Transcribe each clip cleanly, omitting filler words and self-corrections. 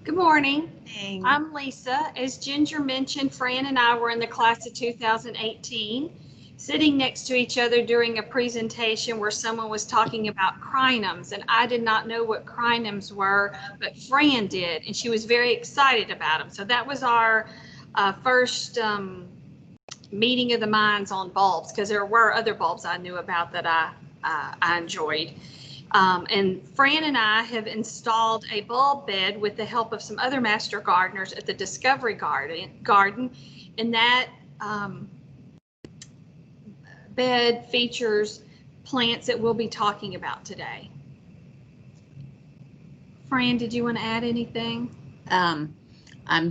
Good morning. Morning. I'm Lisa. As Ginger mentioned, Fran and I were in the class of 2018, sitting next to each other during a presentation where someone was talking about crinums, and I did not know what crinums were, but Fran did, and she was very excited about them. So that was our first meeting of the minds on bulbs, because there were other bulbs I knew about that I enjoyed. And Fran and I have installed a bulb bed with the help of some other master gardeners at the Discovery Garden, and that bed features plants that we'll be talking about today. Fran, did you want to add anything? I'm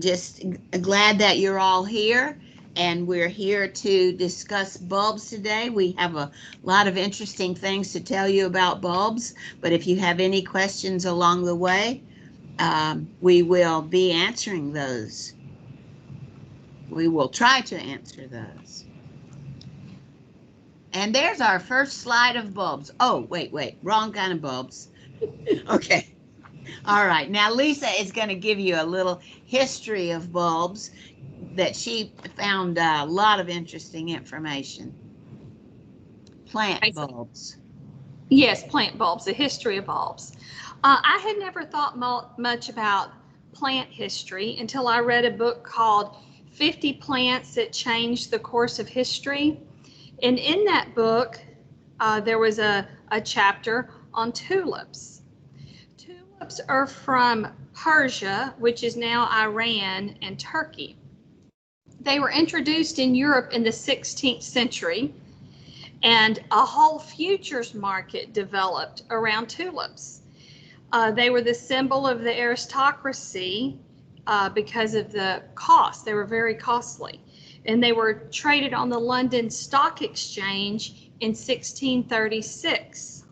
just glad that you're all here, and we're here to discuss bulbs today. We have a lot of interesting things to tell you about bulbs, but if you have any questions along the way, we will be answering those. We will try to answer those. And there's our first slide of bulbs. Oh, wait, wrong kind of bulbs. Okay. All right, now Lisa is going to give you a little history of bulbs that she found a lot of interesting information. Plant bulbs. Yes, plant bulbs, the history of bulbs. I had never thought much about plant history until I read a book called 50 Plants That Changed the Course of History. And in that book, there was a chapter on tulips. Tulips are from Persia, which is now Iran and Turkey. They were introduced in Europe in the 16th century, and a whole futures market developed around tulips. They were the symbol of the aristocracy because of the cost. They were very costly, and they were traded on the London Stock Exchange in 1636.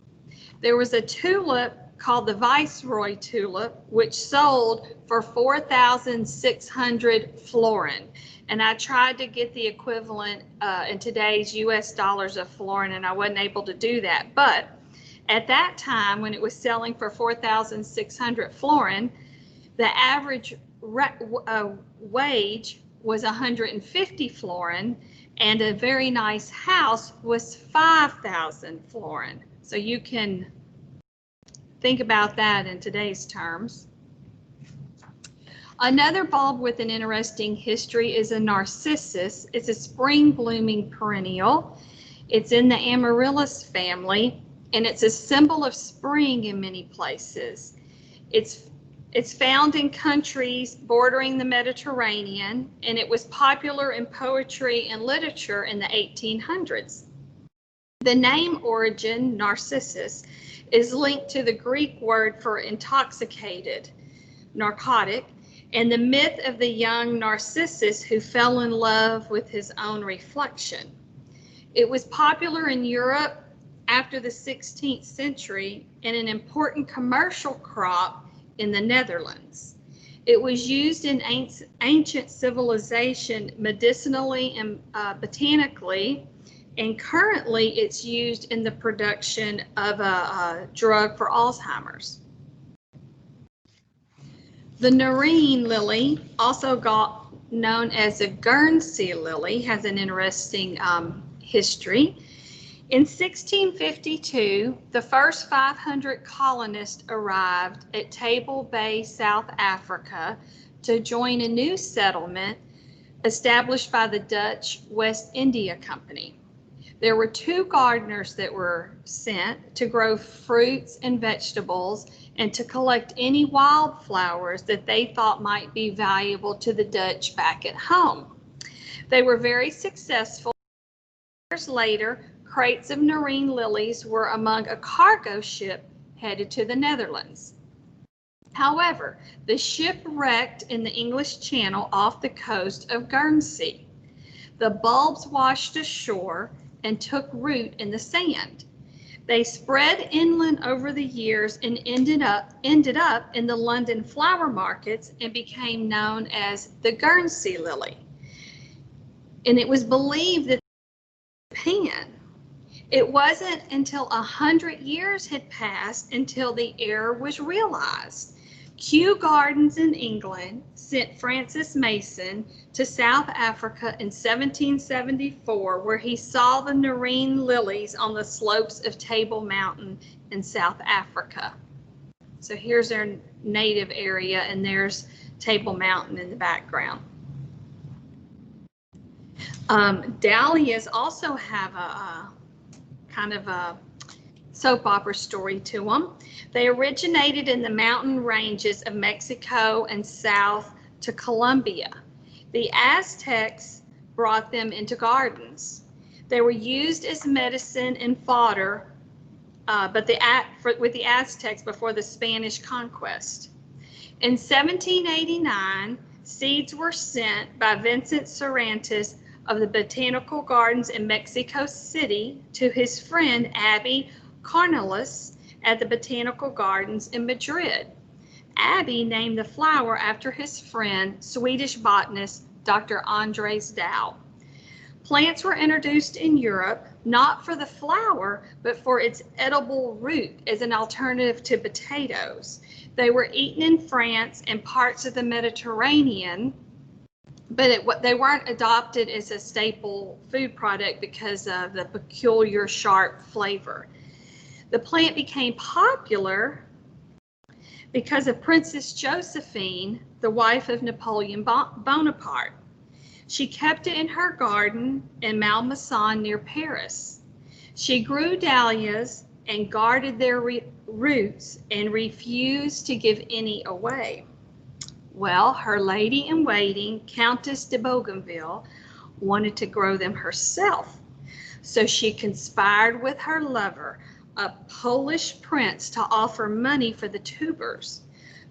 There was a tulip called the Viceroy tulip, which sold for 4,600 florin. And I tried to get the equivalent in today's US dollars of florin, and I wasn't able to do that. But at that time, when it was selling for 4,600 florin, the average wage was 150 florin, and a very nice house was 5,000 florin. So you can think about that in today's terms. Another bulb with an interesting history is a Narcissus. It's a spring blooming perennial. It's in the Amaryllis family, and it's a symbol of spring in many places. It's found in countries bordering the Mediterranean, and it was popular in poetry and literature in the 1800s. The name origin, Narcissus, is linked to the Greek word for intoxicated, narcotic, and the myth of the young Narcissus who fell in love with his own reflection. It was popular in Europe after the 16th century and an important commercial crop in the Netherlands. It was used in ancient civilization medicinally and botanically, and currently it's used in the production of a drug for Alzheimer's. The Nerine lily, also known as a Guernsey lily, has an interesting history. In 1652, the first 500 colonists arrived at Table Bay, South Africa, to join a new settlement established by the Dutch West India Company. There were 2 gardeners that were sent to grow fruits and vegetables and to collect any wildflowers that they thought might be valuable to the Dutch back at home. They were very successful. Years later, crates of Nerine lilies were among a cargo ship headed to the Netherlands. However, the ship wrecked in the English Channel off the coast of Guernsey. The bulbs washed ashore and took root in the sand. They spread inland over the years and ended up in the London flower markets and became known as the Guernsey lily. And it was believed that Japan. It wasn't until 100 years had passed until the error was realized. Kew Gardens in England sent Francis Mason to South Africa in 1774, where he saw the Nerine lilies on the slopes of Table Mountain in South Africa. So here's their native area, and there's Table Mountain in the background. Dahlias also have a kind of a soap opera story to them. They originated in the mountain ranges of Mexico and south to Colombia. The Aztecs brought them into gardens. They were used as medicine and fodder, with the Aztecs before the Spanish conquest. In 1789, seeds were sent by Vincent Cervantes of the Botanical Gardens in Mexico City to his friend Abbe Carnelis at the Botanical Gardens in Madrid. Abbe named the flower after his friend, Swedish botanist Dr. Andres Dow. Plants were introduced in Europe not for the flower, but for its edible root as an alternative to potatoes. They were eaten in France and parts of the Mediterranean, but they weren't adopted as a staple food product because of the peculiar sharp flavor. The plant became popular because of Princess Josephine, the wife of Napoleon Bonaparte. She kept it in her garden in Malmaison near Paris. She grew dahlias and guarded their roots and refused to give any away. Well, her lady-in-waiting, Countess de Bougainville, wanted to grow them herself. So she conspired with her lover, a Polish prince, to offer money for the tubers.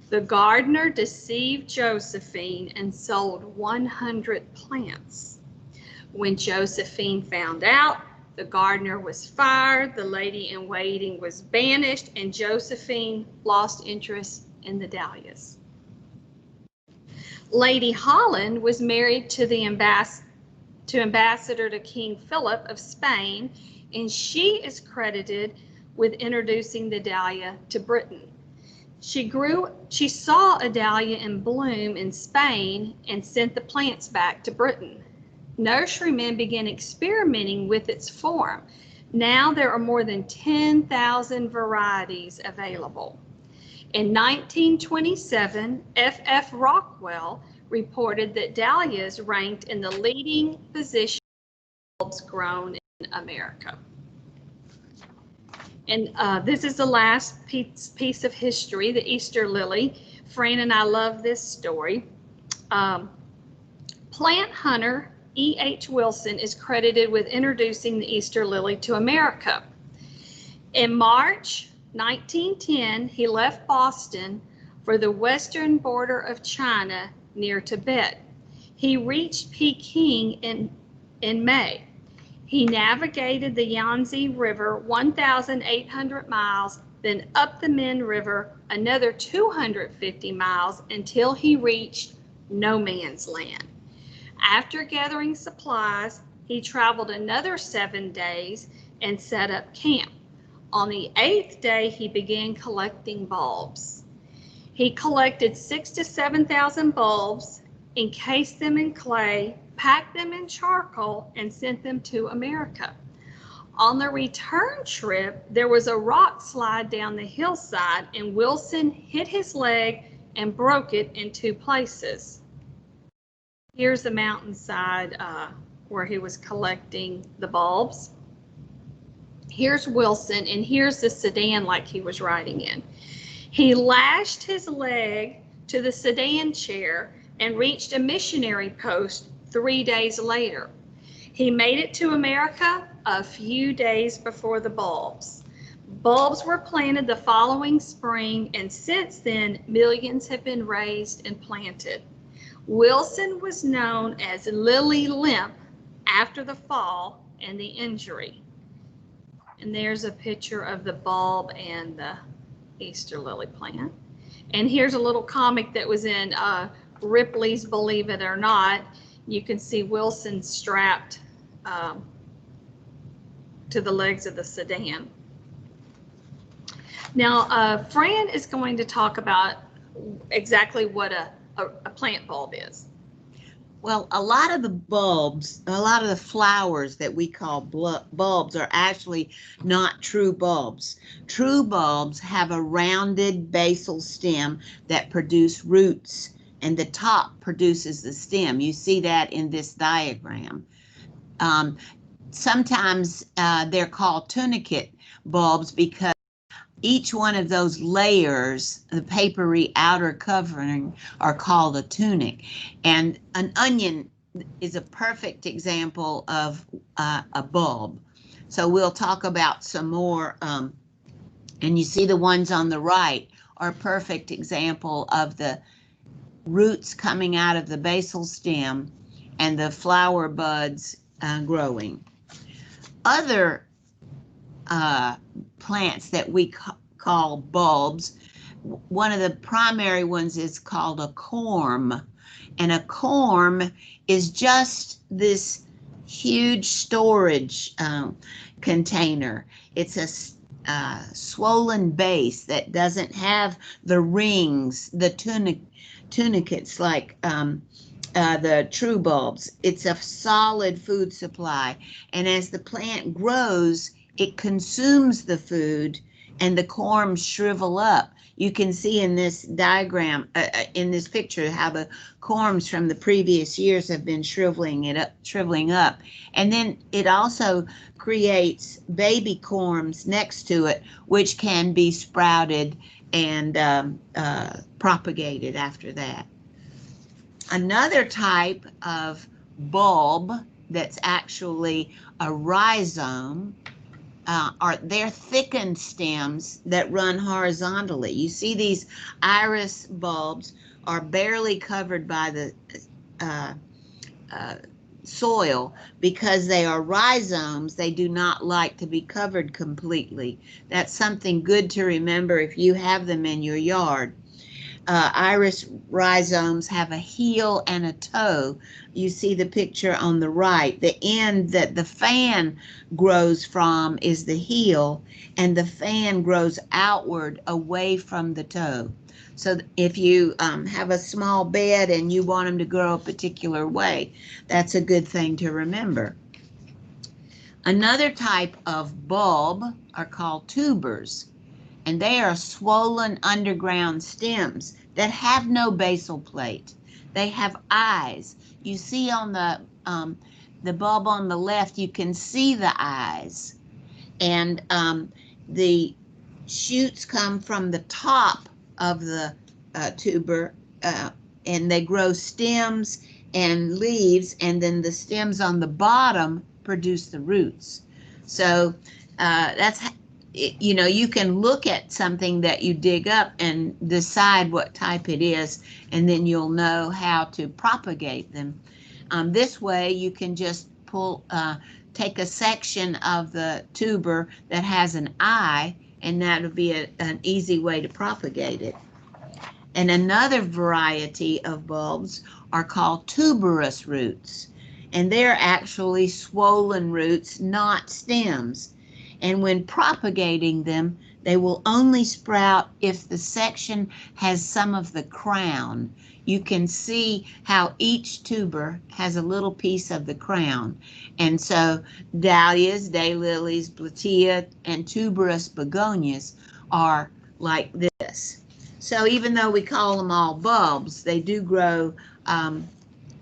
The gardener deceived Josephine and sold 100 plants. When Josephine found out, the gardener was fired, the lady-in-waiting was banished, and Josephine lost interest in the dahlias. Lady Holland was married to the ambassador to King Philip of Spain, and she is credited with introducing the dahlia to Britain. She saw a dahlia in bloom in Spain and sent the plants back to Britain. Nurserymen began experimenting with its form. Now there are more than 10,000 varieties available. In 1927, F.F. Rockwell reported that dahlias ranked in the leading position of bulbs grown in America. And this is the last piece of history, the Easter lily. Fran and I love this story. Plant hunter E.H. Wilson is credited with introducing the Easter lily to America. In March 1910, he left Boston for the western border of China near Tibet. He reached Peking in May. He navigated the Yangtze River 1,800 miles, then up the Min River another 250 miles until he reached no man's land. After gathering supplies, he traveled another 7 days and set up camp. On the 8th day, he began collecting bulbs. He collected 6,000 to 7,000 bulbs, encased them in clay, packed them in charcoal, and sent them to America. On the return trip, there was a rock slide down the hillside, and Wilson hit his leg and broke it in 2 places. Here's the mountainside where he was collecting the bulbs. Here's Wilson, and here's the sedan like he was riding in. He lashed his leg to the sedan chair and reached a missionary post 3 days later. He made it to America a few days before the bulbs. Bulbs were planted the following spring, and since then, millions have been raised and planted. Wilson was known as Lily Limp after the fall and the injury. And there's a picture of the bulb and the Easter lily plant. And here's a little comic that was in Ripley's Believe It or Not. You can see Wilson strapped to the legs of the sedan. Now, Fran is going to talk about exactly what a plant bulb is. Well, a lot of the bulbs, a lot of the flowers that we call bulbs are actually not true bulbs. True bulbs have a rounded basal stem that produce roots, and the top produces the stem. You see that in this diagram. Sometimes they're called tunicate bulbs because each one of those layers, the papery outer covering, are called a tunic. And an onion is a perfect example of a bulb. So we'll talk about some more. And you see the ones on the right are a perfect example of the roots coming out of the basal stem and the flower buds growing. Other plants that we call bulbs, one of the primary ones is called a corm, and a corm is just this huge storage container. It's a swollen base that doesn't have the rings, the tunicates like the true bulbs. It's a solid food supply, and as the plant grows, it consumes the food and the corms shrivel up. You can see in this diagram, in this picture, how the corms from the previous years have been shriveling up. And then it also creates baby corms next to it, which can be sprouted and propagated after that. Another type of bulb that's actually a rhizome they're thickened stems that run horizontally. You see these iris bulbs are barely covered by the soil because they are rhizomes. They do not like to be covered completely. That's something good to remember if you have them in your yard. Iris rhizomes have a heel and a toe. You see the picture on the right. The end that the fan grows from is the heel, and the fan grows outward away from the toe. So if you have a small bed and you want them to grow a particular way, that's a good thing to remember. Another type of bulb are called tubers, and they are swollen underground stems that have no basal plate. They have eyes. You see on the bulb on the left, you can see the eyes. And the shoots come from the top of the tuber, and they grow stems and leaves, and then the stems on the bottom produce the roots. So that's, you know, you can look at something that you dig up and decide what type it is, and then you'll know how to propagate them. This way you can just take a section of the tuber that has an eye, and that'll be an easy way to propagate it. And another variety of bulbs are called tuberous roots, and they're actually swollen roots, not stems. And when propagating them, they will only sprout if the section has some of the crown. You can see how each tuber has a little piece of the crown. And so dahlias, daylilies, bletilla, and tuberous begonias are like this. So even though we call them all bulbs, they do grow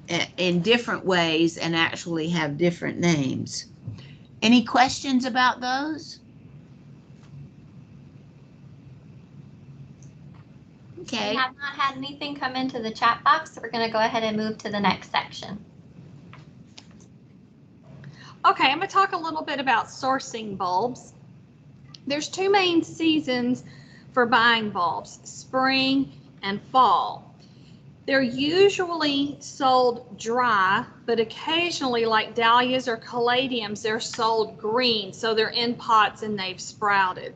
in different ways and actually have different names. Any questions about those? Okay. We have not had anything come into the chat box, so we're going to go ahead and move to the next section. Okay, I'm going to talk a little bit about sourcing bulbs. There's two main seasons for buying bulbs, spring and fall. They're usually sold dry, but occasionally, like dahlias or caladiums, they're sold green, so they're in pots and they've sprouted.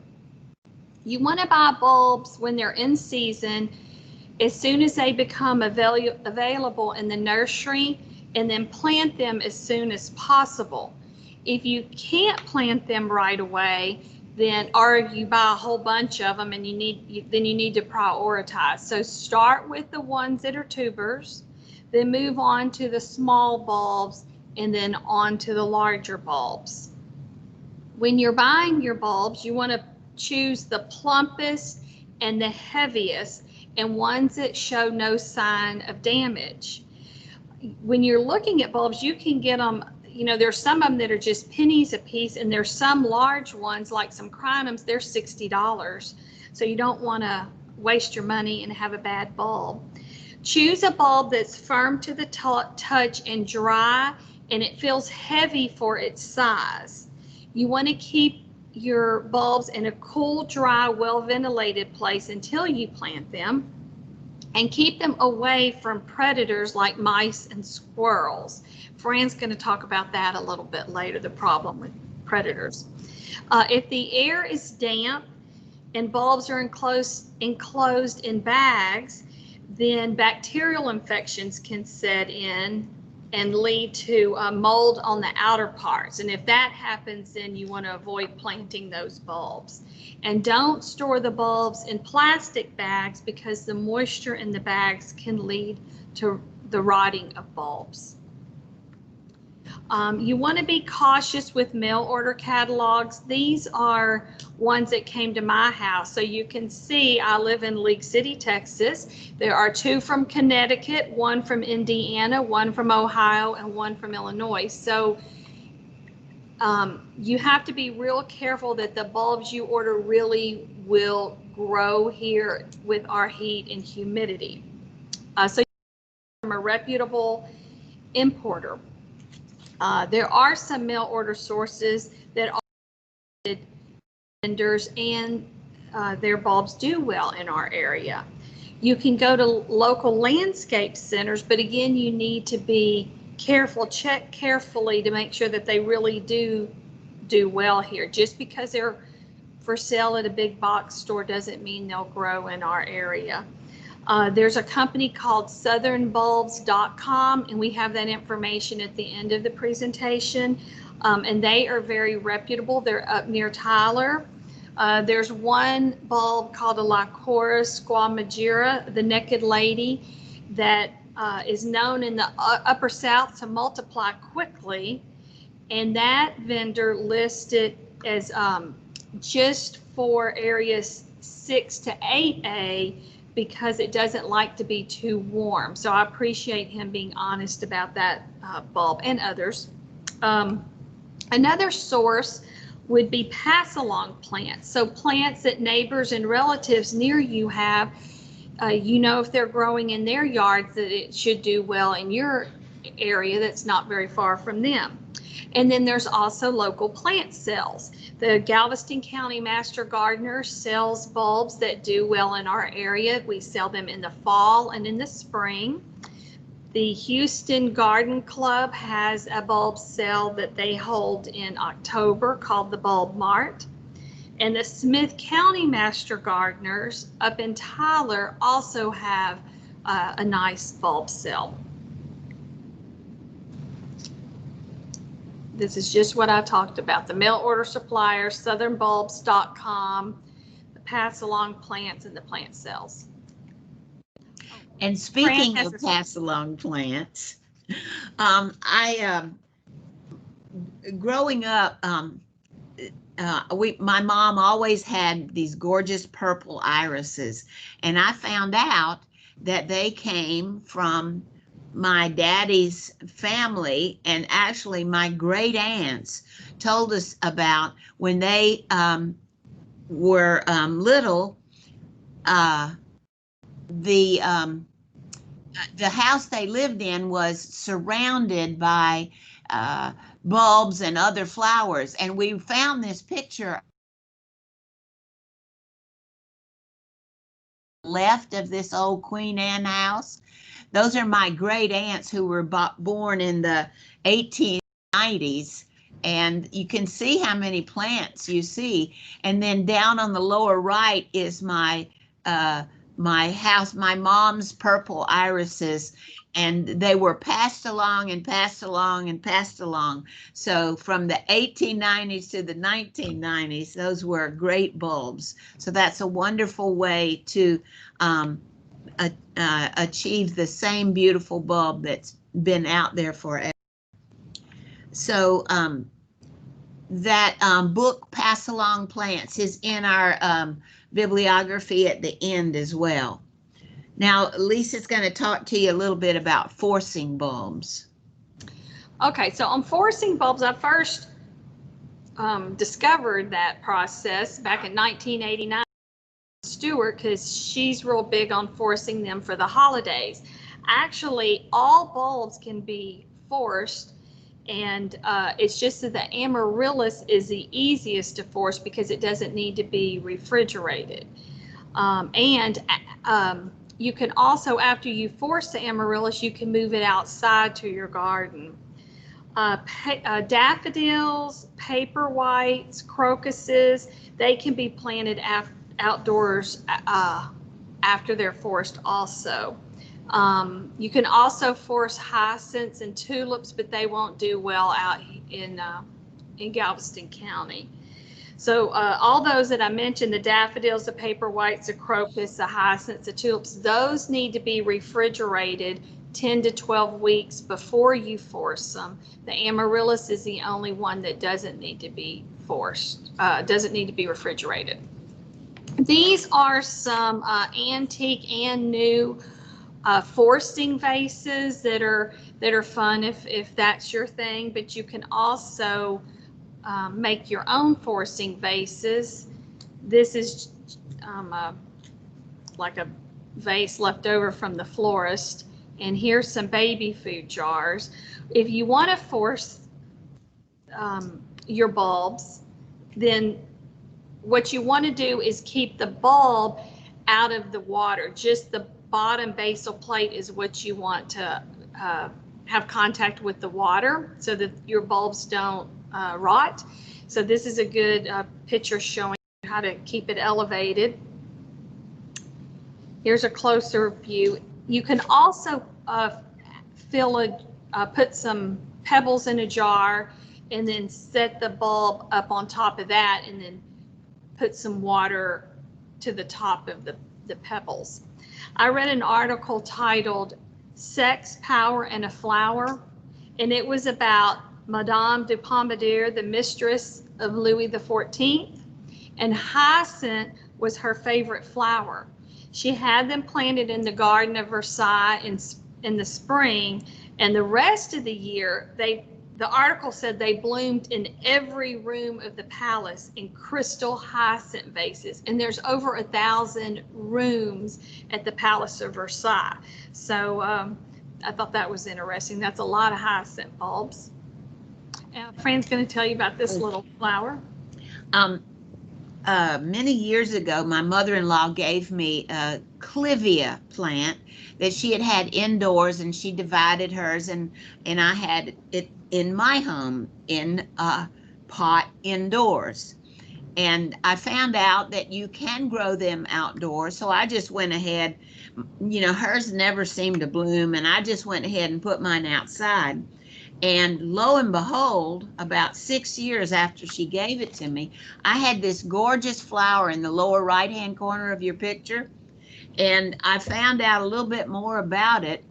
You want to buy bulbs when they're in season, as soon as they become available in the nursery, and then plant them as soon as possible. If you can't plant them right away, then, or you buy a whole bunch of them and then you need to prioritize. So start with the ones that are tubers, then move on to the small bulbs, and then on to the larger bulbs. When you're buying your bulbs, you want to choose the plumpest and the heaviest and ones that show no sign of damage. When you're looking at bulbs, you can get them, you know, there's some of them that are just pennies a piece, and there's some large ones like some Crinums, they're $60. So you don't want to waste your money and have a bad bulb. Choose a bulb that's firm to the touch and dry, and it feels heavy for its size. You want to keep your bulbs in a cool, dry, well-ventilated place until you plant them, and keep them away from predators like mice and squirrels. Fran's going to talk about that a little bit later, the problem with predators. If the air is damp and bulbs are enclosed in bags, then bacterial infections can set in and lead to mold on the outer parts. And if that happens, then you want to avoid planting those bulbs. And don't store the bulbs in plastic bags, because the moisture in the bags can lead to the rotting of bulbs. You want to be cautious with mail order catalogs. These are ones that came to my house. So you can see I live in League City, Texas. There are 2 from Connecticut, 1 from Indiana, 1 from Ohio, and 1 from Illinois. So you have to be real careful that the bulbs you order really will grow here with our heat and humidity. So from a reputable importer. There are some mail order sources that are vendors, and their bulbs do well in our area. You can go to local landscape centers, but again, you need to be careful, check carefully to make sure that they really do well here. Just because they're for sale at a big box store doesn't mean they'll grow in our area. There's a company called southernbulbs.com, and we have that information at the end of the presentation. And they are very reputable. They're up near Tyler. There's one bulb called a Lycoris squamigera, the naked lady, that is known in the upper south to multiply quickly. And that vendor listed as just for areas 6 to 8A, because it doesn't like to be too warm. So I appreciate him being honest about that bulb, and others. Another source would be pass-along plants. So plants that neighbors and relatives near you have, you know, if they're growing in their yards, that it should do well in your area that's not very far from them. And then there's also local plant sales. The Galveston County Master Gardener sells bulbs that do well in our area. We sell them in the fall and in the spring. The Houston Garden Club has a bulb sale that they hold in October called the Bulb Mart. And the Smith County Master Gardeners up in Tyler also have a nice bulb sale. This is just what I talked about, the mail order suppliers, southernbulbs.com, the pass along plants, and the plant sales. And speaking of pass along plants, growing up, my mom always had these gorgeous purple irises, and I found out that they came from my daddy's family, and actually my great aunts told us about when they were little. The house they lived in was surrounded by bulbs and other flowers, and we found this picture left of this old Queen Anne house. Those are my great aunts who were born in the 1890s, and you can see how many plants you see. And then down on the lower right is my my house, my mom's purple irises, and they were passed along and passed along and passed along. So from the 1890s to the 1990s, those were great bulbs. So that's a wonderful way to achieve the same beautiful bulb that's been out there forever. So that book, Pass Along Plants, is in our bibliography at the end as well. Now, Lisa's going to talk to you a little bit about forcing bulbs. Okay, so on forcing bulbs, I first discovered that process back in 1989. Stewart, because she's real big on forcing them for the holidays. Actually, all bulbs can be forced, and it's just that the Amaryllis is the easiest to force because it doesn't need to be refrigerated. You can also, after you force the Amaryllis, you can move it outside to your garden. Daffodils, paper whites, crocuses, they can be planted outdoors after they're forced also. You can also force hyacinths and tulips, but they won't do well out in Galveston County. So all those that I mentioned, the daffodils, the paper whites, the crocus, the hyacinths, the tulips, those need to be refrigerated 10 to 12 weeks before you force them. The Amaryllis is the only one that doesn't need to be forced, doesn't need to be refrigerated. These are some antique and new forcing vases that are fun if that's your thing, but you can also make your own forcing vases. This is like a vase left over from the florist, and here's some baby food jars. If you want to force your bulbs, then what you want to do is keep the bulb out of the water. Just the bottom basal plate is what you want to have contact with the water so that your bulbs don't rot. So this is a good picture showing how to keep it elevated. Here's a closer view. You can also put some pebbles in a jar and then set the bulb up on top of that, and then put some water to the top of the pebbles. I read an article titled Sex, Power, and a Flower, and it was about Madame de Pompadour, the mistress of Louis XIV, and hyacinth was her favorite flower. She had them planted in the garden of Versailles in the spring, and the rest of the year, the article said they bloomed in every room of the palace in crystal hyacinth vases, and there's over 1,000 rooms at the Palace of Versailles. So I thought that was interesting. That's a lot of hyacinth bulbs. Fran's going to tell you about this little flower. Many years ago, my mother-in-law gave me a clivia plant that she had had indoors, and she divided hers, and I had it in my home in a pot indoors. And I found out that you can grow them outdoors, so I just went ahead, hers never seemed to bloom, and I just went ahead and put mine outside. And lo and behold, about 6 years after she gave it to me, I had this gorgeous flower in the lower right-hand corner of your picture. And I found out a little bit more about it.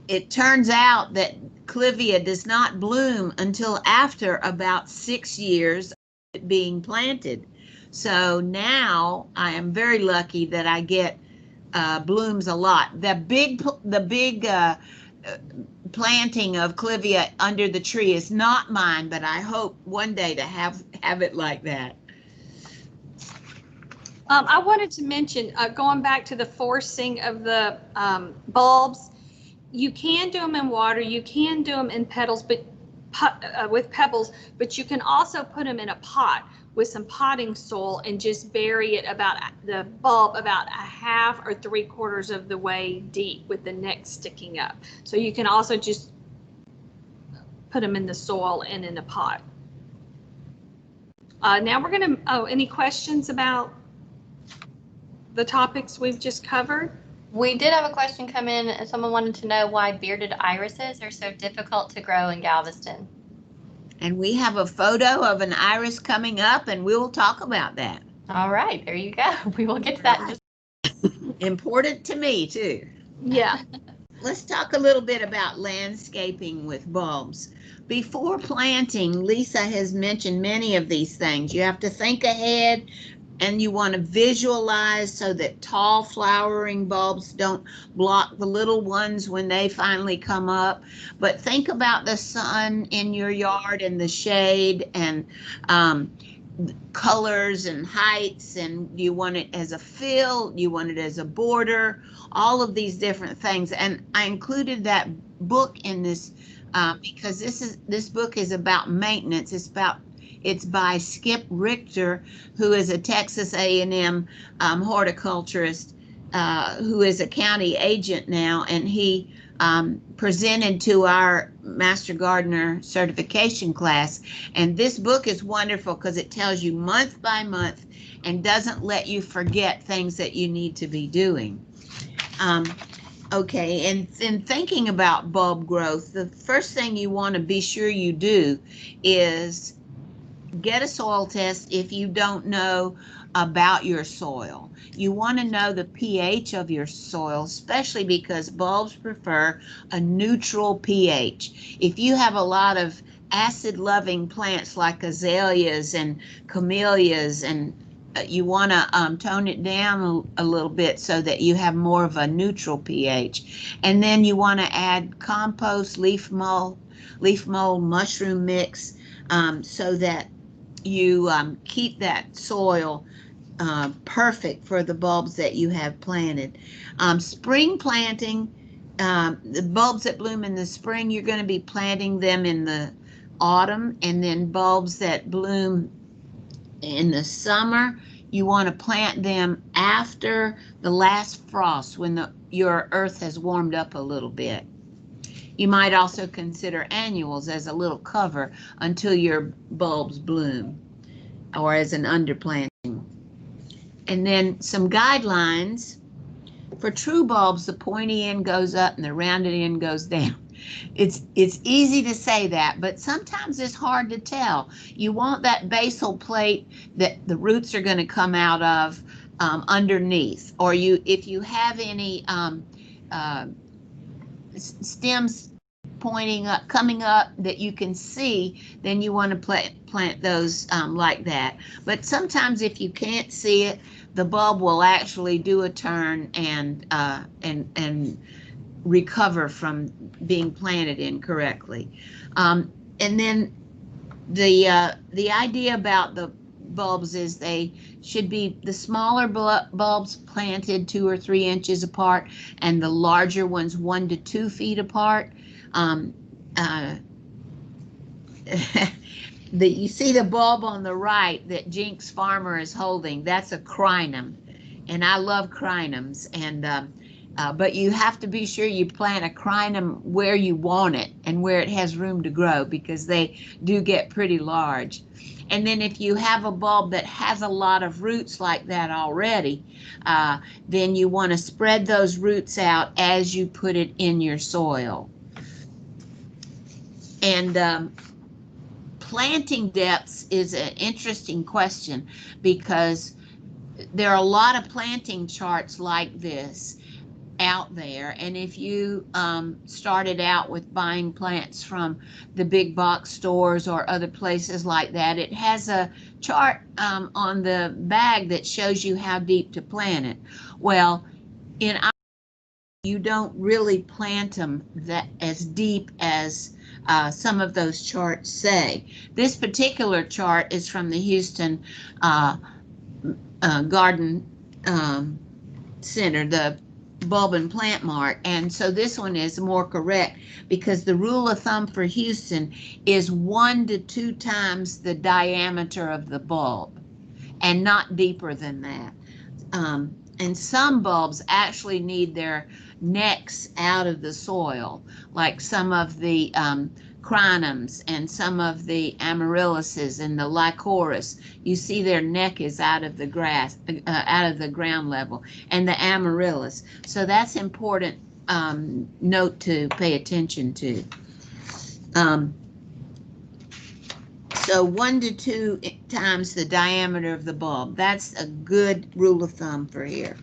It turns out that clivia does not bloom until after about 6 years of it being planted. So now I am very lucky that I get blooms a lot. The big planting of clivia under the tree is not mine, but I hope one day to have it like that. I wanted to mention, going back to the forcing of the bulbs, you can do them in water, you can do them in petals, but with pebbles, but you can also put them in a pot with some potting soil and just bury it about the bulb about 1/2 or 3/4 of the way deep with the neck sticking up. So you can also just put them in the soil and in a pot. Now we're gonna, any questions about the topics we've just covered? We did have a question come in, and someone wanted to know why bearded irises are so difficult to grow in Galveston. And we have a photo of an iris coming up, and we will talk about that. All right, there you go. We will get to that in just Important to me, too. Yeah. Let's talk a little bit about landscaping with bulbs. Before planting, Lisa has mentioned many of these things. You have to think ahead, and you want to visualize so that tall flowering bulbs don't block the little ones when they finally come up. But think about the sun in your yard and the shade and colors and heights, and you want it as a fill, you want it as a border, all of these different things. And I included that book in this because this book is about maintenance. It's by Skip Richter, who is a Texas A&M horticulturist, who is a county agent now, and he presented to our Master Gardener certification class. And this book is wonderful because it tells you month by month and doesn't let you forget things that you need to be doing. Okay, and in thinking about bulb growth, the first thing you want to be sure you do is get a soil test if you don't know about your soil. You want to know the pH of your soil, especially because bulbs prefer a neutral pH. If you have a lot of acid-loving plants like azaleas and camellias, and you want to tone it down a little bit so that you have more of a neutral pH. And then you want to add compost, leaf mold, mushroom mix, so that you keep that soil perfect for the bulbs that you have planted. Spring planting, the bulbs that bloom in the spring, you're going to be planting them in the autumn, and then bulbs that bloom in the summer, you want to plant them after the last frost when your earth has warmed up a little bit. You might also consider annuals as a little cover until your bulbs bloom, or as an underplanting. And then some guidelines. For true bulbs, the pointy end goes up and the rounded end goes down. It's easy to say that, but sometimes it's hard to tell. You want that basal plate that the roots are going to come out of underneath, or if you have any stems pointing up, coming up that you can see, then you want to plant those like that. But sometimes if you can't see it, the bulb will actually do a turn and recover from being planted incorrectly. And then the idea about the bulbs is they should be the smaller bulbs planted 2 or 3 inches apart, and the larger ones 1 to 2 feet apart. You see the bulb on the right that Jinx Farmer is holding, that's a crinum, and I love crinums. And but you have to be sure you plant a crinum where you want it and where it has room to grow, because they do get pretty large. And then if you have a bulb that has a lot of roots like that already, then you want to spread those roots out as you put it in your soil. And planting depths is an interesting question, because there are a lot of planting charts like this out there, and if you started out with buying plants from the big box stores or other places like that, it has a chart on the bag that shows you how deep to plant it. Well, you don't really plant them that as deep as some of those charts say. This particular chart is from the Houston Garden Center, the Bulb and Plant Mart, and so this one is more correct, because the rule of thumb for Houston is 1 to 2 times the diameter of the bulb, and not deeper than that. And some bulbs actually need their necks out of the soil, like some of the Crinums and some of the Amaryllises and the Lycoris. You see their neck is out of the grass, out of the ground level, and the Amaryllis. So that's important note to pay attention to. So 1 to 2 times the diameter of the bulb. That's a good rule of thumb for here.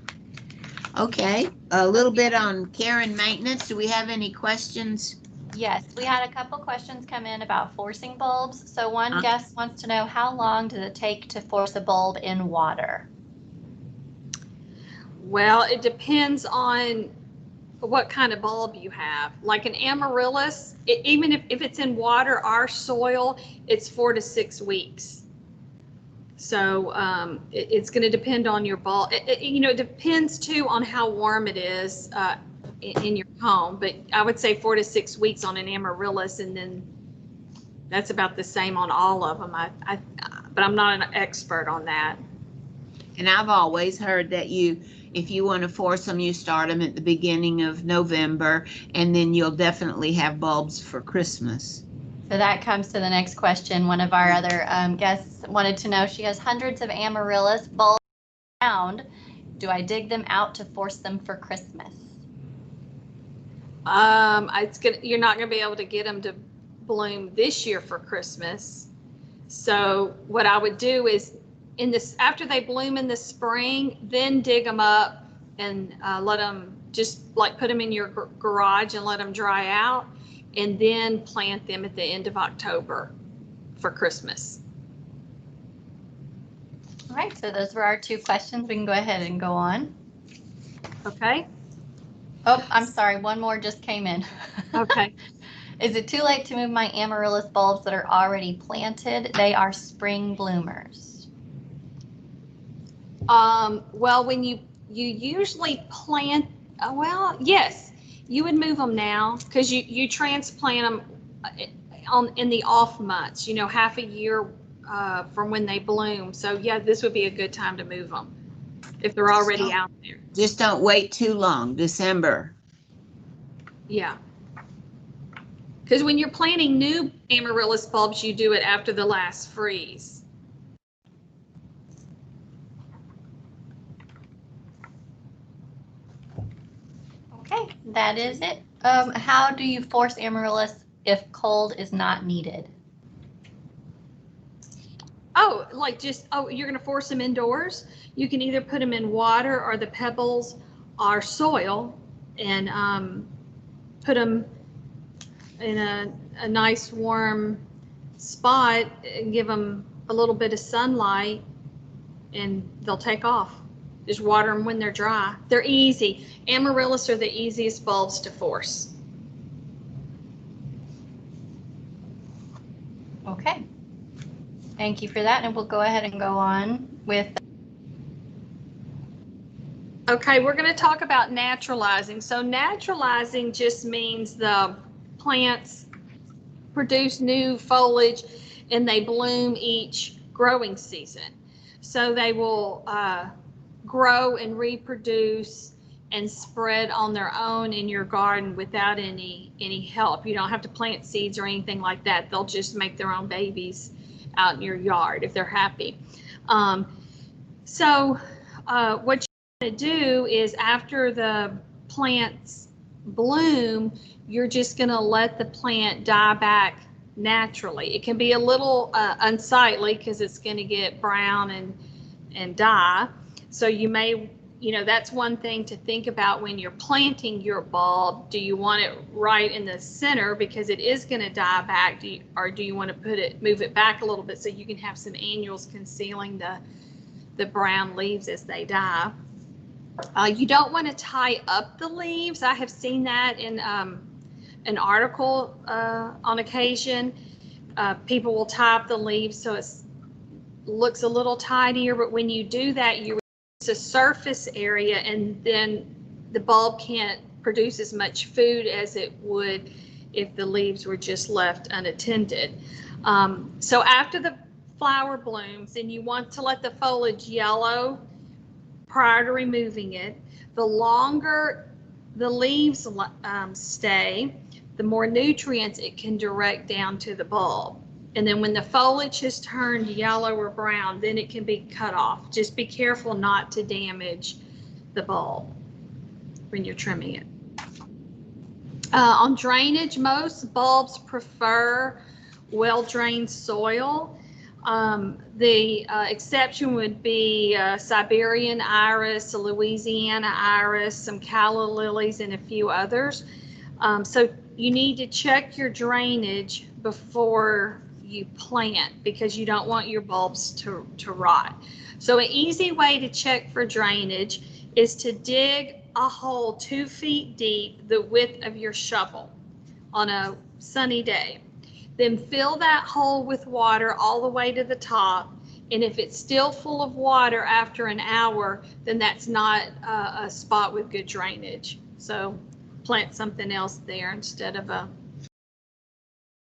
Okay, a little bit on care and maintenance. Do we have any questions? Yes, we had a couple questions come in about forcing bulbs. So one guest wants to know, how long does it take to force a bulb in water? Well, it depends on what kind of bulb you have. Like an amaryllis, even if it's in water, our soil, it's 4 to 6 weeks. So it's going to depend on your bulb. It depends too on how warm it is in your home. But I would say 4 to 6 weeks on an amaryllis, and then that's about the same on all of them. But I'm not an expert on that. And I've always heard that if you want to force them, you start them at the beginning of November, and then you'll definitely have bulbs for Christmas. So that comes to the next question. One of our other guests wanted to know, she has hundreds of amaryllis bulbs around. Do I dig them out to force them for Christmas? You're not going to be able to get them to bloom this year for Christmas. So what I would do is, after they bloom in the spring, then dig them up and let them put them in your garage and let them dry out, and then plant them at the end of October for Christmas. All right, so those were our 2 questions. We can go ahead and go on. Okay. Oh, I'm sorry. One more just came in. Okay. Is it too late to move my amaryllis bulbs that are already planted? They are spring bloomers. Well, when you usually plant, yes, you would move them now, because you transplant them in the off months, half a year from when they bloom. So yeah, this would be a good time to move them if they're already out there. Just don't wait too long. December. Yeah. Because when you're planting new amaryllis bulbs, you do it after the last freeze. Okay, that is it. How do you force amaryllis if cold is not needed? Oh, you're going to force them indoors? You can either put them in water or the pebbles or soil, and put them in a nice warm spot and give them a little bit of sunlight, and they'll take off. Just water them when they're dry. They're easy. Amaryllis are the easiest bulbs to force. Okay. Thank you for that, and we'll go ahead and go on with. Okay, we're going to talk about naturalizing. So naturalizing just means the plants produce new foliage and they bloom each growing season. So they will grow and reproduce and spread on their own in your garden without any help. You don't have to plant seeds or anything like that. They'll just make their own babies out in your yard if they're happy. So what you want to do is, after the plants bloom, you're just going to let the plant die back naturally. It can be a little unsightly because it's going to get brown and die. So you may, that's one thing to think about when you're planting your bulb. Do you want it right in the center because it is going to die back, or do you want to move it back a little bit so you can have some annuals concealing the brown leaves as they die? You don't want to tie up the leaves. I have seen that in an article on occasion. People will tie up the leaves so it looks a little tidier, but when you do that, you reduce the surface area, and then the bulb can't produce as much food as it would if the leaves were just left unattended. So after the flower blooms, and you want to let the foliage yellow prior to removing it. The longer the leaves stay, the more nutrients it can direct down to the bulb. And then when the foliage has turned yellow or brown, then it can be cut off. Just be careful not to damage the bulb when you're trimming it. On drainage, most bulbs prefer well-drained soil. The exception would be Siberian iris, Louisiana iris, some calla lilies, and a few others. So you need to check your drainage before you plant because you don't want your bulbs to rot. So an easy way to check for drainage is to dig a hole 2 feet deep, the width of your shovel, on a sunny day. Then fill that hole with water all the way to the top. And if it's still full of water after an hour, then that's not a spot with good drainage. So plant something else there instead of a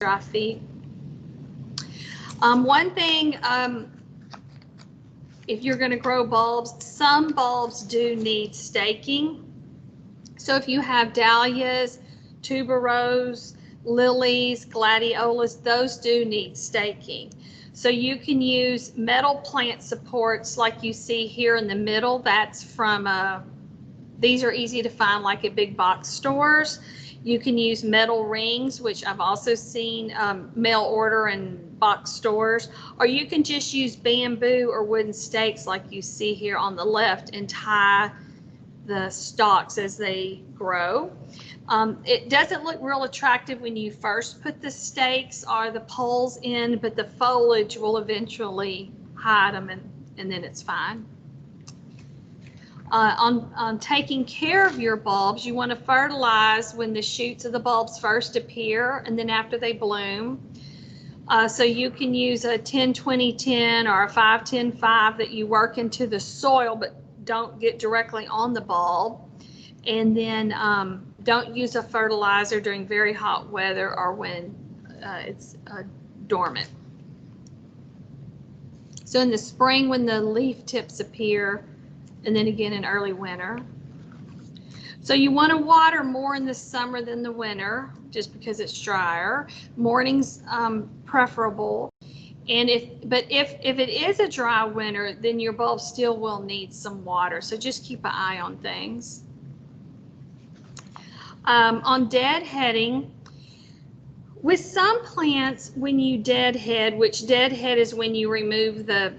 dry feet. One thing, if you're going to grow bulbs, some bulbs do need staking. So if you have dahlias, tuberose, lilies, gladiolas, those do need staking. So you can use metal plant supports like you see here in the middle. That's from, these are easy to find like at big box stores. You can use metal rings, which I've also seen mail order in box stores, or you can just use bamboo or wooden stakes like you see here on the left and tie the stalks as they grow. It doesn't look real attractive when you first put the stakes or the poles in, but the foliage will eventually hide them and then it's fine. On taking care of your bulbs, you want to fertilize when the shoots of the bulbs first appear and then after they bloom. So you can use a 10-20-10 or a 5-10-5 that you work into the soil but don't get directly on the bulb. And then don't use a fertilizer during very hot weather or when it's dormant. So in the spring when the leaf tips appear, and then again in early winter. So you want to water more in the summer than the winter, just because it's drier. Mornings preferable. And if it is a dry winter, then your bulb still will need some water. So just keep an eye on things. On deadheading, with some plants, when you deadhead, which deadhead is when you remove the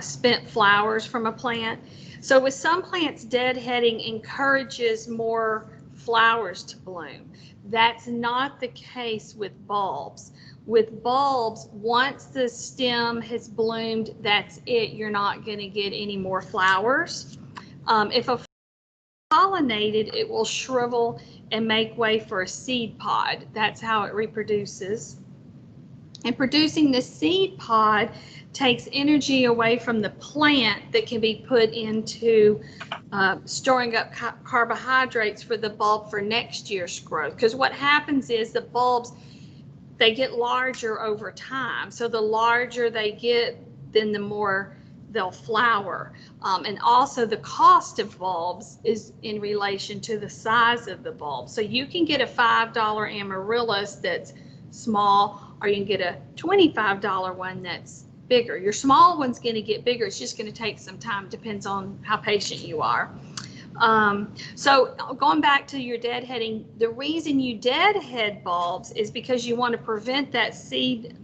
spent flowers from a plant. So with some plants, deadheading encourages more flowers to bloom. That's not the case with bulbs. With bulbs, once the stem has bloomed, that's it. You're not going to get any more flowers. If a pollinated, it will shrivel and make way for a seed pod. That's how it reproduces. And producing the seed pod takes energy away from the plant that can be put into storing up carbohydrates for the bulb for next year's growth. Because what happens is the bulbs, they get larger over time. So the larger they get, then the more they'll flower. And also the cost of bulbs is in relation to the size of the bulb. So you can get a $5 amaryllis that's small, or you can get a $25 one that's bigger. Your small one's going to get bigger. It's just going to take some time. Depends on how patient you are. So going back to your deadheading, the reason you deadhead bulbs is because you want to prevent that seed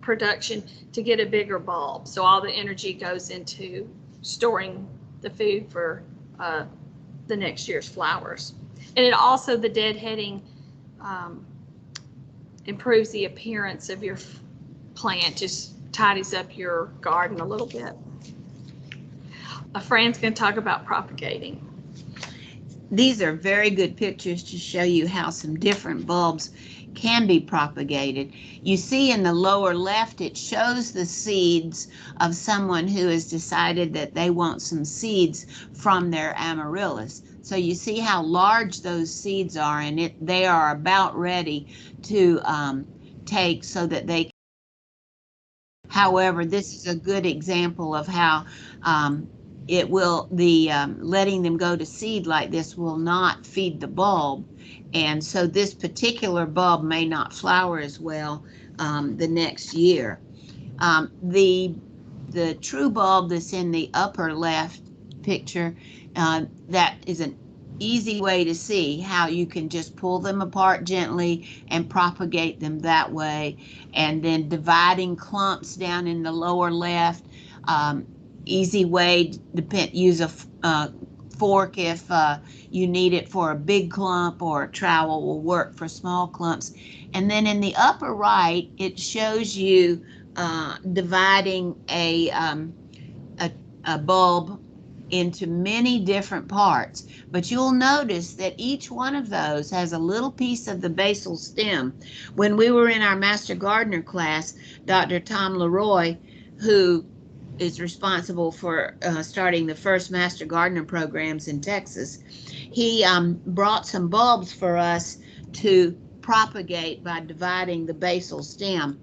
production to get a bigger bulb. So all the energy goes into storing the food for the next year's flowers. And it also, the deadheading improves the appearance of your plant, just tidies up your garden a little bit. Fran's going to talk about propagating. These are very good pictures to show you how some different bulbs can be propagated. You see in the lower left, it shows the seeds of someone who has decided that they want some seeds from their amaryllis. So you see how large those seeds are, and they are about ready to take so that they can. However, this is a good example of how it will, letting them go to seed like this will not feed the bulb. And so this particular bulb may not flower as well the next year. The true bulb that's in the upper left picture, that is an easy way to see how you can just pull them apart gently and propagate them that way. And then dividing clumps down in the lower left, easy way, use a fork if you need it for a big clump, or a trowel will work for small clumps. And then in the upper right, it shows you dividing a bulb into many different parts, but you'll notice that each one of those has a little piece of the basal stem. When we were in our Master Gardener class, Dr. Tom Leroy, who is responsible for starting the first Master Gardener programs in Texas, he brought some bulbs for us to propagate by dividing the basal stem.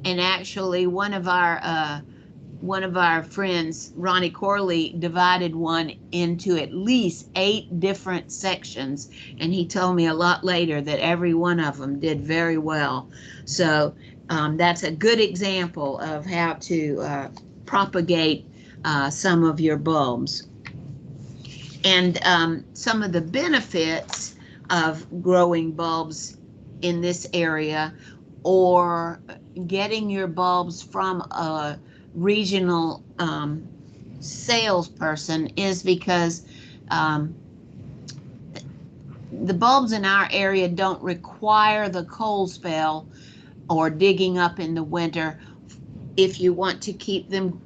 And actually one of our friends, Ronnie Corley, divided one into at least 8 different sections, and he told me a lot later that every one of them did very well. So that's a good example of how to propagate some of your bulbs. And some of the benefits of growing bulbs in this area, or getting your bulbs from a regional salesperson, is because the bulbs in our area don't require the cold spell or digging up in the winter if you want to keep them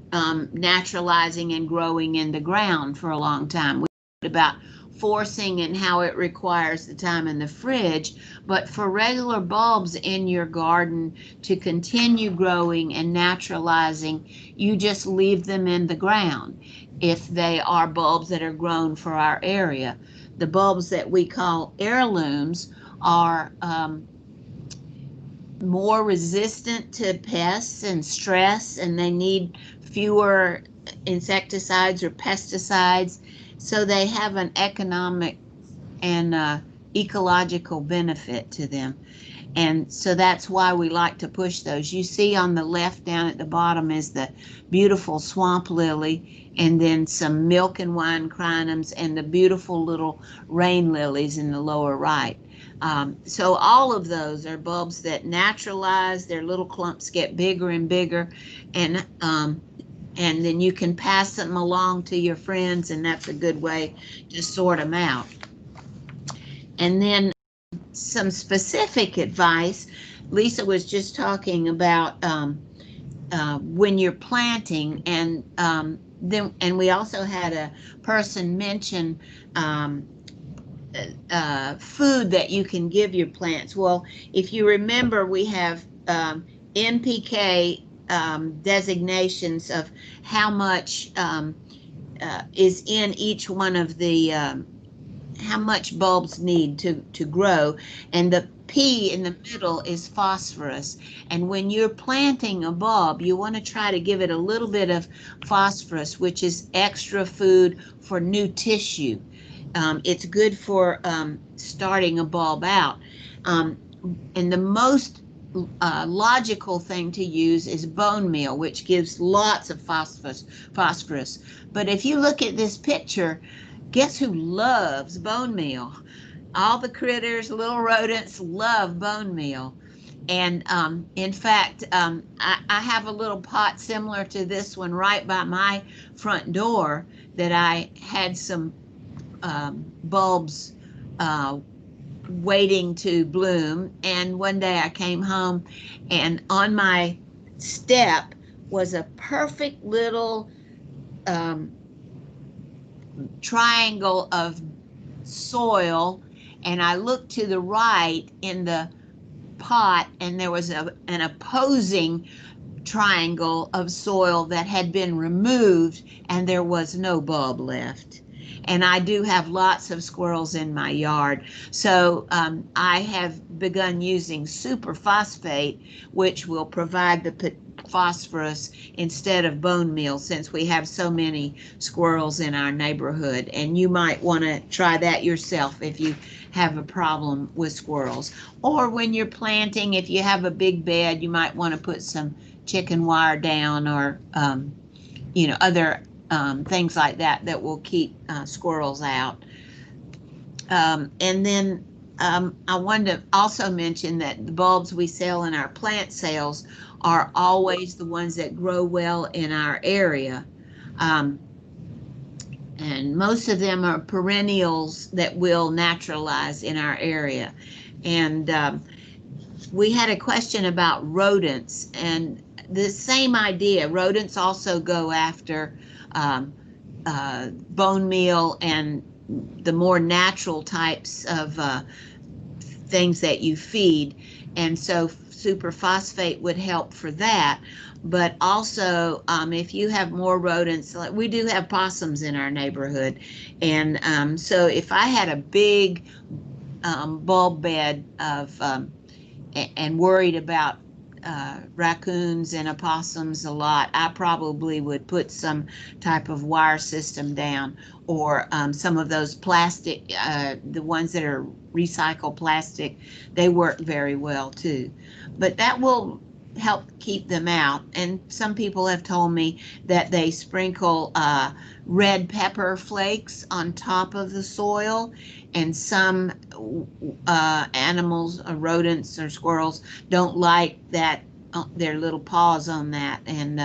naturalizing and growing in the ground for a long time. We talked about forcing and how it requires the time in the fridge, but for regular bulbs in your garden to continue growing and naturalizing, you just leave them in the ground if they are bulbs that are grown for our area. The bulbs that we call heirlooms are more resistant to pests and stress, and they need fewer insecticides or pesticides, so they have an economic and ecological benefit to them. And so that's why we like to push those. You see on the left down at the bottom is the beautiful swamp lily, and then some milk and wine crinums, and the beautiful little rain lilies in the lower right. So all of those are bulbs that naturalize, their little clumps get bigger and bigger, and then you can pass them along to your friends, and that's a good way to sort them out. And then some specific advice. Lisa was just talking about when you're planting, and we also had a person mention food that you can give your plants. Well, if you remember, we have NPK designations of how much is in each one of the how much bulbs need to grow, and the P in the middle is phosphorus. And when you're planting a bulb, you want to try to give it a little bit of phosphorus, which is extra food for new tissue. It's good for starting a bulb out. And the most logical thing to use is bone meal, which gives lots of phosphorus. But if you look at this picture, guess who loves bone meal? All the critters, little rodents, love bone meal. And in fact, I have a little pot similar to this one right by my front door that I had some bulbs waiting to bloom. And one day I came home, and on my step was a perfect little triangle of soil, and I looked to the right in the pot, and there was an opposing triangle of soil that had been removed, and there was no bulb left. and I do have lots of squirrels in my yard. So I have begun using superphosphate, which will provide the phosphorus instead of bone meal, since we have so many squirrels in our neighborhood. And you might want to try that yourself if you have a problem with squirrels. Or when you're planting, if you have a big bed, you might want to put some chicken wire down, or other things like that that will keep squirrels out. And then I wanted to also mention that the bulbs we sell in our plant sales are always the ones that grow well in our area. And most of them are perennials that will naturalize in our area. And we had a question about rodents, and the same idea. Rodents also go after bone meal and the more natural types of things that you feed. And so superphosphate would help for that. But also, if you have more rodents, like we do have possums in our neighborhood. And so if I had a big bulb bed of, and worried about raccoons and opossums a lot, I probably would put some type of wire system down, or some of those plastic, the ones that are recycled plastic, they work very well too. But that will help keep them out. And some people have told me that they sprinkle red pepper flakes on top of the soil, and some animals, or rodents or squirrels, don't like that, their little paws on that, and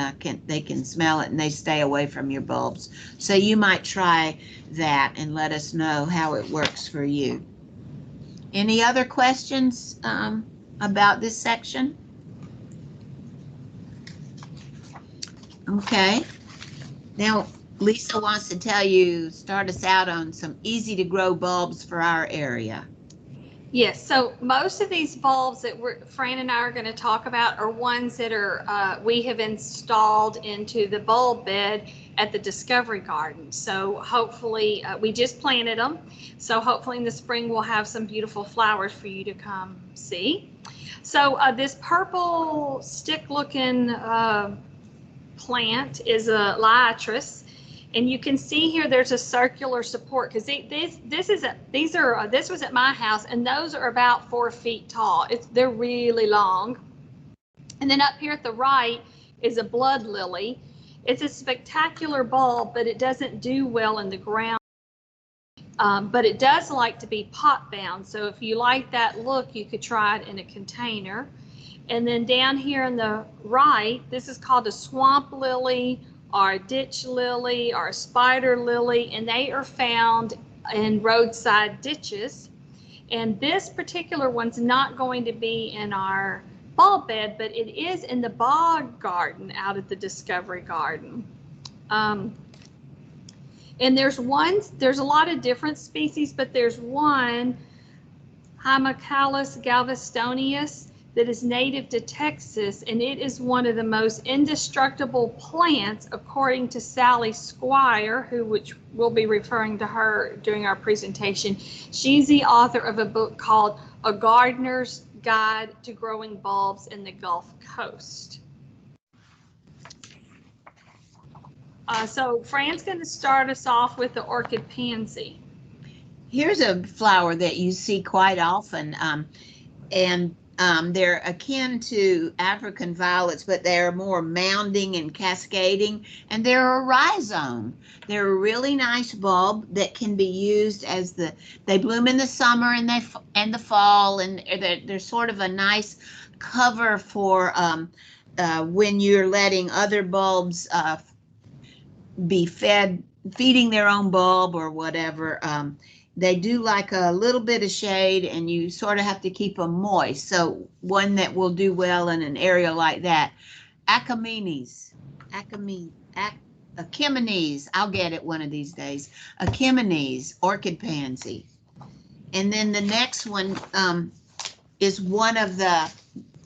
they can smell it and they stay away from your bulbs. So you might try that and let us know how it works for you. Any other questions about this section? Okay, now Lisa wants to start us out on some easy to grow bulbs for our area. Yes, so most of these bulbs that Fran and I are going to talk about are ones that are we have installed into the bulb bed at the Discovery Garden. So hopefully, we just planted them. So hopefully in the spring we'll have some beautiful flowers for you to come see. So this purple stick-looking plant is a liatris. And you can see here there's a circular support, because this was at my house, and those are about 4 feet tall. They're really long. And then up here at the right is a blood lily. It's a spectacular bulb, but it doesn't do well in the ground. But it does like to be pot bound. So if you like that look, you could try it in a container. And then down here on the right, this is called a swamp lily, or a ditch lily, or a spider lily, and they are found in roadside ditches. And this particular one's not going to be in our bulb bed, but it is in the bog garden out at the Discovery Garden. And there's a lot of different species, but there's one, Hymocallis galvestonius, that is native to Texas, and it is one of the most indestructible plants, according to Sally Squire, which we'll be referring to her during our presentation. She's the author of a book called A Gardener's Guide to Growing Bulbs in the Gulf Coast. So Fran's going to start us off with the orchid pansy. Here's a flower that you see quite often, and they're akin to African violets, but they're more mounding and cascading, and they're a rhizome. They're a really nice bulb that can be used as they bloom in the summer and the fall, and they're sort of a nice cover for when you're letting other bulbs be feeding their own bulb or whatever. They do like a little bit of shade, and you sort of have to keep them moist. So one that will do well in an area like that. Achaemenes, I'll get it one of these days. Achaemenes, orchid pansy. And then the next one is one of the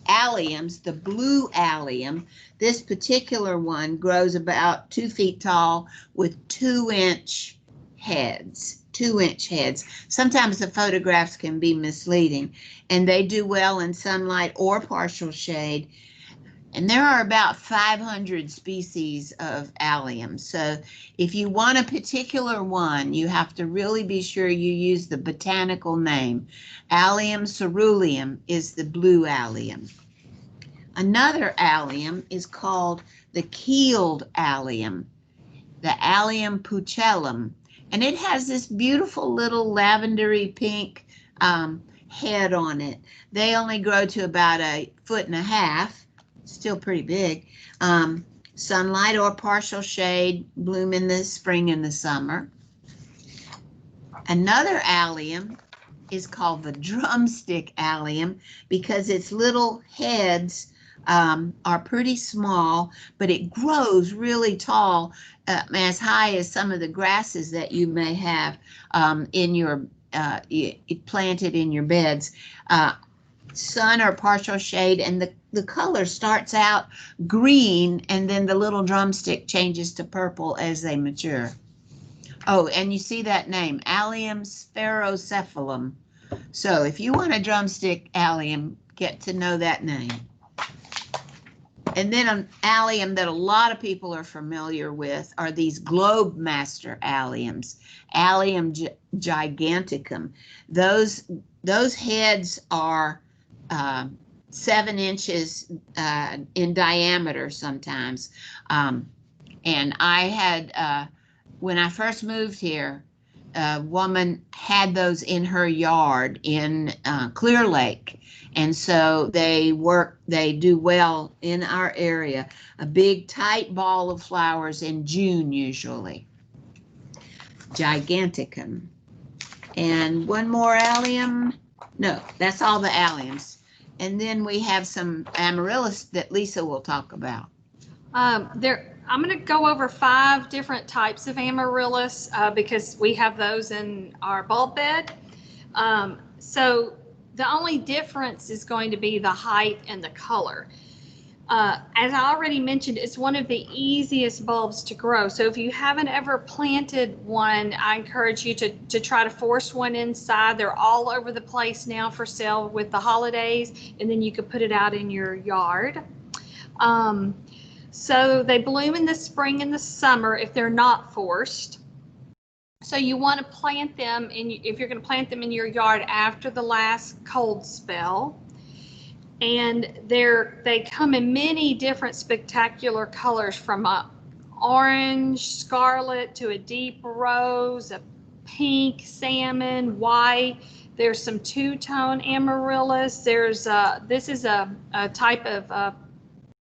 alliums, the blue allium. This particular one grows about 2 feet tall with 2-inch heads, 2-inch heads. Sometimes the photographs can be misleading, and they do well in sunlight or partial shade. And there are about 500 species of alliums. So if you want a particular one, you have to really be sure you use the botanical name. Allium ceruleum is the blue allium. Another allium is called the Keeled Allium, the Allium pucellum. And it has this beautiful little lavendery pink head on it. They only grow to about 1.5 feet. Still pretty big. Sunlight or partial shade, bloom in the spring and the summer. Another allium is called the Drumstick Allium because its little heads are pretty small, but it grows really tall, as high as some of the grasses that you may have in your planted in your beds. Sun or partial shade, and the color starts out green, and then the little drumstick changes to purple as they mature. Oh, and you see that name, Allium spherocephalum. So if you want a drumstick allium, get to know that name. And then an allium that a lot of people are familiar with are these Globemaster Alliums, Allium giganticum. Those heads are 7 inches in diameter sometimes. And I had, when I first moved here, a woman had those in her yard in Clear Lake. And so they do well in our area. A big tight ball of flowers in June usually. Giganticum. And one more allium. No, that's all the alliums. And then we have some amaryllis that Lisa will talk about. I'm going to go over 5 different types of amaryllis because we have those in our bulb bed. So the only difference is going to be the height and the color. As I already mentioned, it's one of the easiest bulbs to grow. So if you haven't ever planted one, I encourage you to try to force one inside. They're all over the place now for sale with the holidays, and then you could put it out in your yard. So they bloom in the spring and the summer if they're not forced. So you want to plant them if you're going to plant them in your yard after the last cold spell. And they come in many different spectacular colors, from a orange, scarlet, to a deep rose, a pink, salmon, white. There's some two-tone amaryllis. This is a type of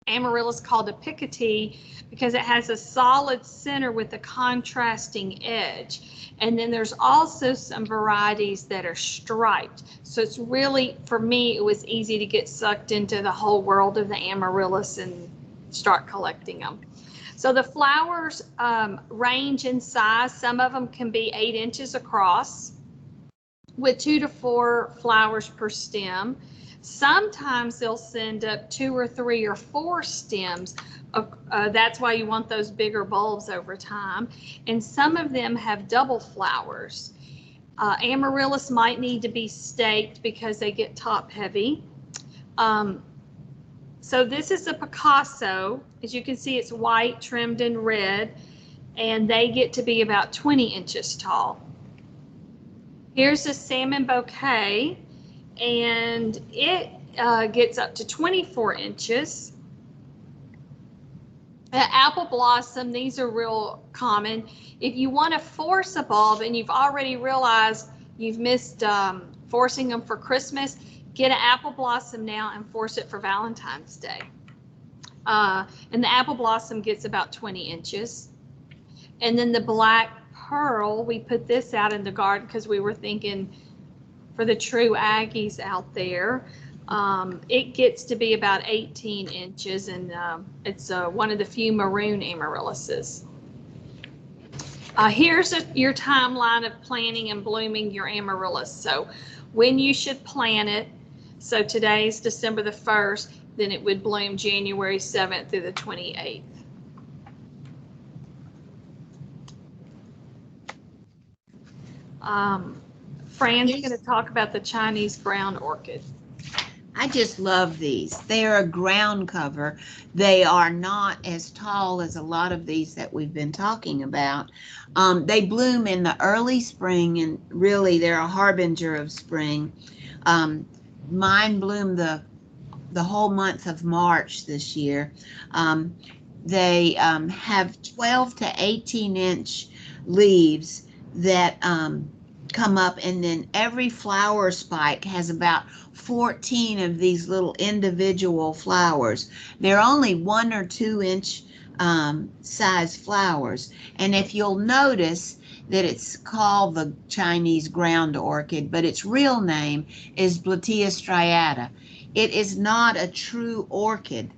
amaryllis called a picotee because it has a solid center with a contrasting edge. And then there's also some varieties that are striped. So it's really, for me, it was easy to get sucked into the whole world of the amaryllis and start collecting them. So the flowers range in size. Some of them can be 8 inches across with 2 to 4 flowers per stem. Sometimes they'll send up 2 or 3 or 4 stems. That's why you want those bigger bulbs over time. And some of them have double flowers. Amaryllis might need to be staked because they get top heavy. So this is a Picasso. As you can see, it's white trimmed in red, and they get to be about 20 inches tall. Here's a salmon bouquet, and it gets up to 24 inches. Apple blossom, these are real common. If you want to force a bulb and you've already realized you've missed forcing them for Christmas, get an apple blossom now and force it for Valentine's Day. And the apple blossom gets about 20 inches. And then the black pearl, we put this out in the garden because we were thinking for the true Aggies out there. It gets to be about 18 inches, and it's one of the few maroon amaryllises. Here's your timeline of planting and blooming your amaryllis. So when you should plant it. So today's December the 1st, then it would bloom January 7th through the 28th. Fran's Yes. going to talk about the Chinese ground orchid. I just love these. They're a ground cover. They are not as tall as a lot of these that we've been talking about. They bloom in the early spring, and really they're a harbinger of spring. Mine bloomed the whole month of March this year. They have 12 to 18-inch leaves that come up, and then every flower spike has about 14 of these little individual flowers. They're only 1 or 2 inch size flowers. And if you'll notice that it's called the Chinese ground orchid, but its real name is Bletilla striata. It is not a true orchid.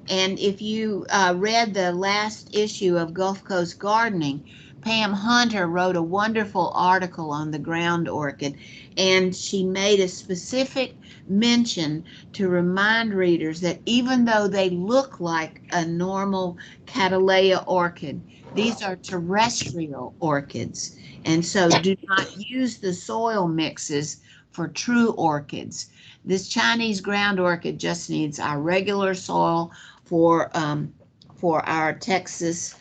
And if you read the last issue of Gulf Coast Gardening, Pam Hunter wrote a wonderful article on the ground orchid, and she made a specific mention to remind readers that even though they look like a normal Cattleya orchid, these are terrestrial orchids, and so do not use the soil mixes for true orchids. This Chinese ground orchid just needs our regular soil for our Texas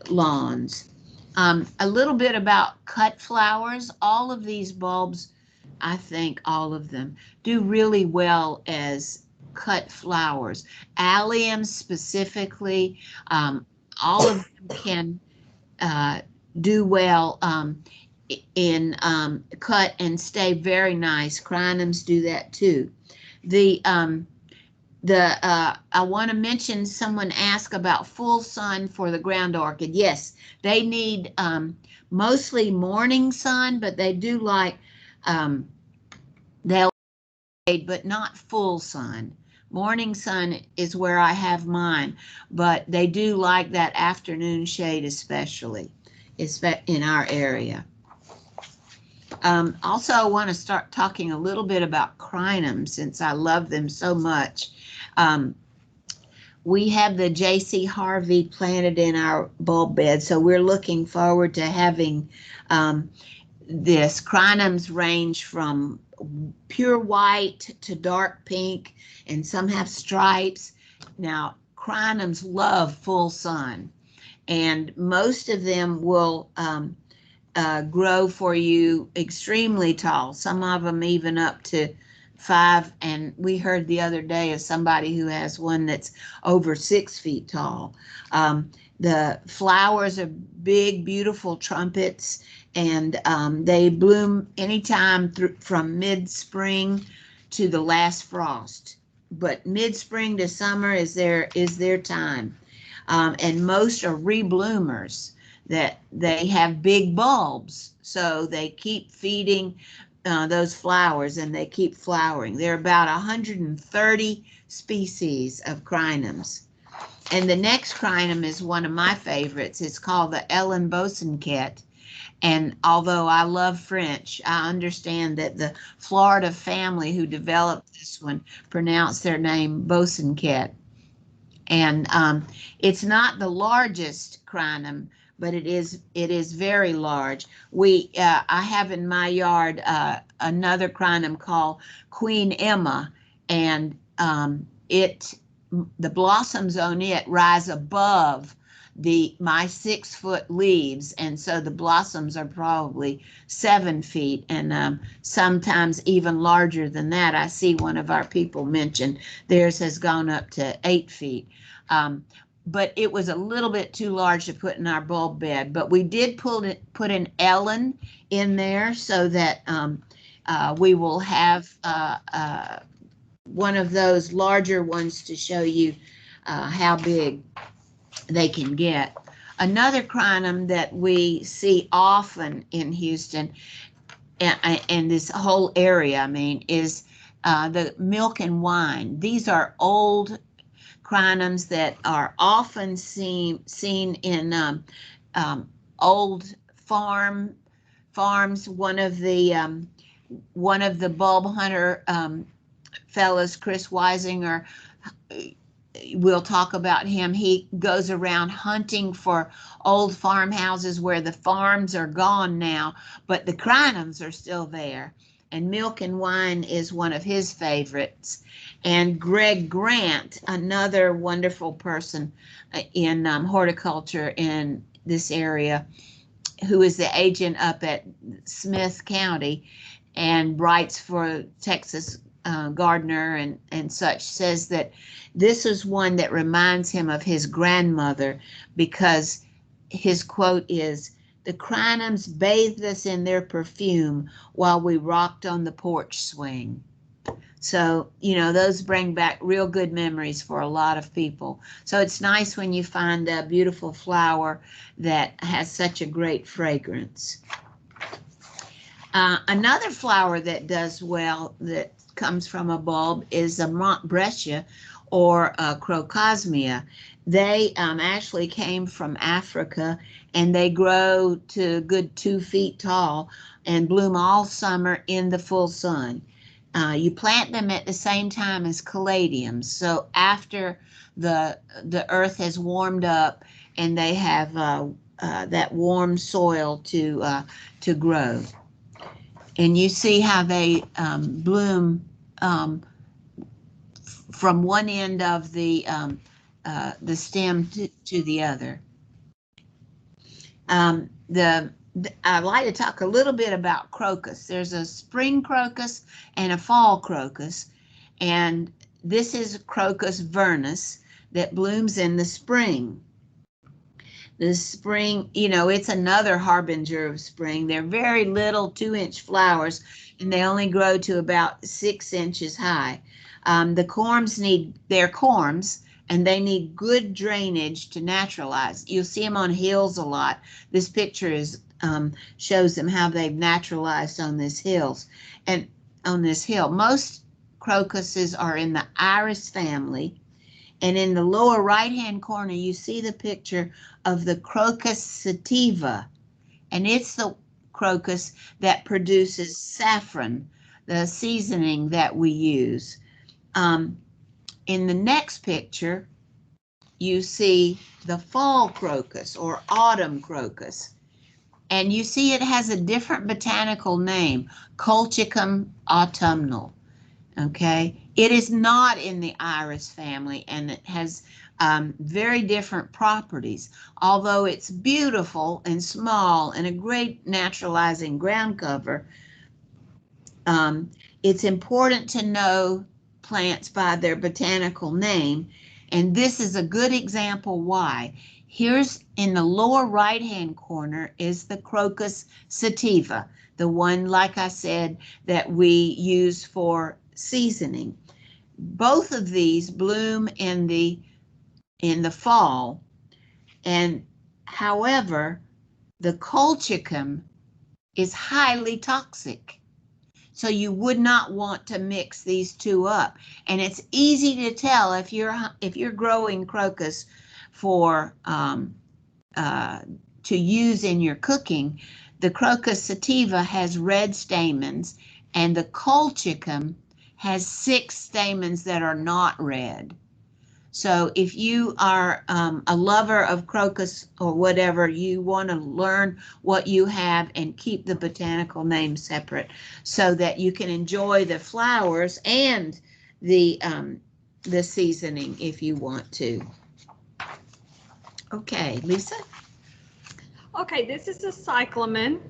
lawns. A little bit about cut flowers. All of these bulbs, I think all of them, do really well as cut flowers. Alliums specifically, all of them can do well in cut and stay very nice. Crinums do that too. I want to mention, someone asked about full sun for the ground orchid. Yes, they need mostly morning sun, but they do like they'll shade, but not full sun. Morning sun is where I have mine, but they do like that afternoon shade, especially in our area. Also, I want to start talking a little bit about crinums, since I love them so much. We have the J.C. Harvey planted in our bulb bed, so we're looking forward to having this. Crinums range from pure white to dark pink, and some have stripes. Now, crinums love full sun, and most of them will grow for you extremely tall, some of them even up to 5, and we heard the other day of somebody who has one that's over 6 feet tall. The flowers are big, beautiful trumpets, and they bloom anytime from mid-spring to the last frost. But mid-spring to summer is their time, and most are rebloomers. That they have big bulbs, so they keep feeding those flowers, and they keep flowering. There are about 130 species of crinums. And the next crinum is one of my favorites. It's called the Ellen Bosanquet. And although I love French, I understand that the Florida family who developed this one pronounced their name Bosanquet. And it's not the largest crinum, but it is very large. I have in my yard another crinum called Queen Emma, and the blossoms on it rise above my 6-foot leaves, and so the blossoms are probably 7 feet, and sometimes even larger than that. I see one of our people mention theirs has gone up to 8 feet. But it was a little bit too large to put in our bulb bed. But we did put an Ellen in there, so that we will have one of those larger ones to show you how big they can get. Another crinum that we see often in Houston and this whole area, I mean, is the milk and wine. These are old crinums that are often seen in old farms. One of the bulb hunter fellows, Chris Weisinger, we'll talk about him. He goes around hunting for old farmhouses where the farms are gone now, but the Crinums are still there. And milk and wine is one of his favorites. And Greg Grant, another wonderful person in horticulture in this area, who is the agent up at Smith County and writes for Texas Gardener and such, says that this is one that reminds him of his grandmother, because his quote is, "The Crinums bathed us in their perfume while we rocked on the porch swing." So, you know, those bring back real good memories for a lot of people. So it's nice when you find a beautiful flower that has such a great fragrance. Another flower that does well that comes from a bulb is a Montbretia or Crocosmia. They actually came from Africa, and they grow to a good 2 feet tall and bloom all summer in the full sun. You plant them at the same time as caladiums. So after the earth has warmed up and they have that warm soil to grow. And you see how they bloom from one end of the stem to the other. I'd like to talk a little bit about crocus. There's a spring crocus and a fall crocus, and this is Crocus vernus that blooms in the spring. The spring, you know, it's another harbinger of spring. They're very little 2-inch flowers, and they only grow to about 6 inches high. The corms they're corms, and they need good drainage to naturalize. You'll see them on hills a lot. This picture shows them how they've naturalized on this hill. Most crocuses are in the iris family, and in the lower right-hand corner, you see the picture of the Crocus sativa, and it's the crocus that produces saffron, the seasoning that we use. In the next picture, you see the fall crocus or autumn crocus, and you see it has a different botanical name, Colchicum autumnal. Okay, it is not in the iris family, and it has very different properties. Although it's beautiful and small and a great naturalizing ground cover, it's important to know plants by their botanical name, and this is a good example why. Here's in the lower right-hand corner is the Crocus sativa, the one, like I said, that we use for seasoning. Both of these bloom in the fall, and however, the colchicum is highly toxic. So you would not want to mix these two up. And it's easy to tell if you're growing crocus for to use in your cooking. The Crocus sativa has red stamens, and the colchicum has 6 stamens that are not red. So if you are a lover of crocus or whatever, you want to learn what you have and keep the botanical name separate so that you can enjoy the flowers and the seasoning if you want to. Okay, Lisa? Okay, this is a cyclamen.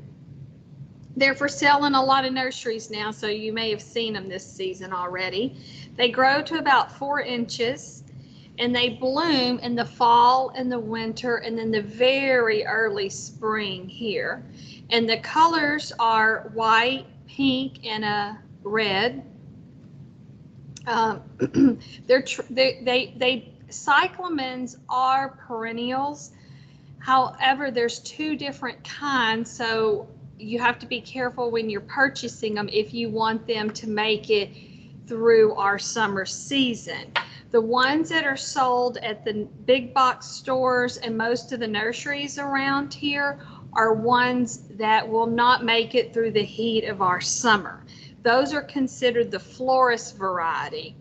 They're for sale in a lot of nurseries now, so you may have seen them this season already. They grow to about 4 inches, and they bloom in the fall and the winter and then the very early spring here. And the colors are white, pink, and a red. Cyclamens are perennials. However, there's 2 different kinds, so you have to be careful when you're purchasing them if you want them to make it through our summer season. The ones that are sold at the big box stores and most of the nurseries around here are ones that will not make it through the heat of our summer. Those are considered the florist variety.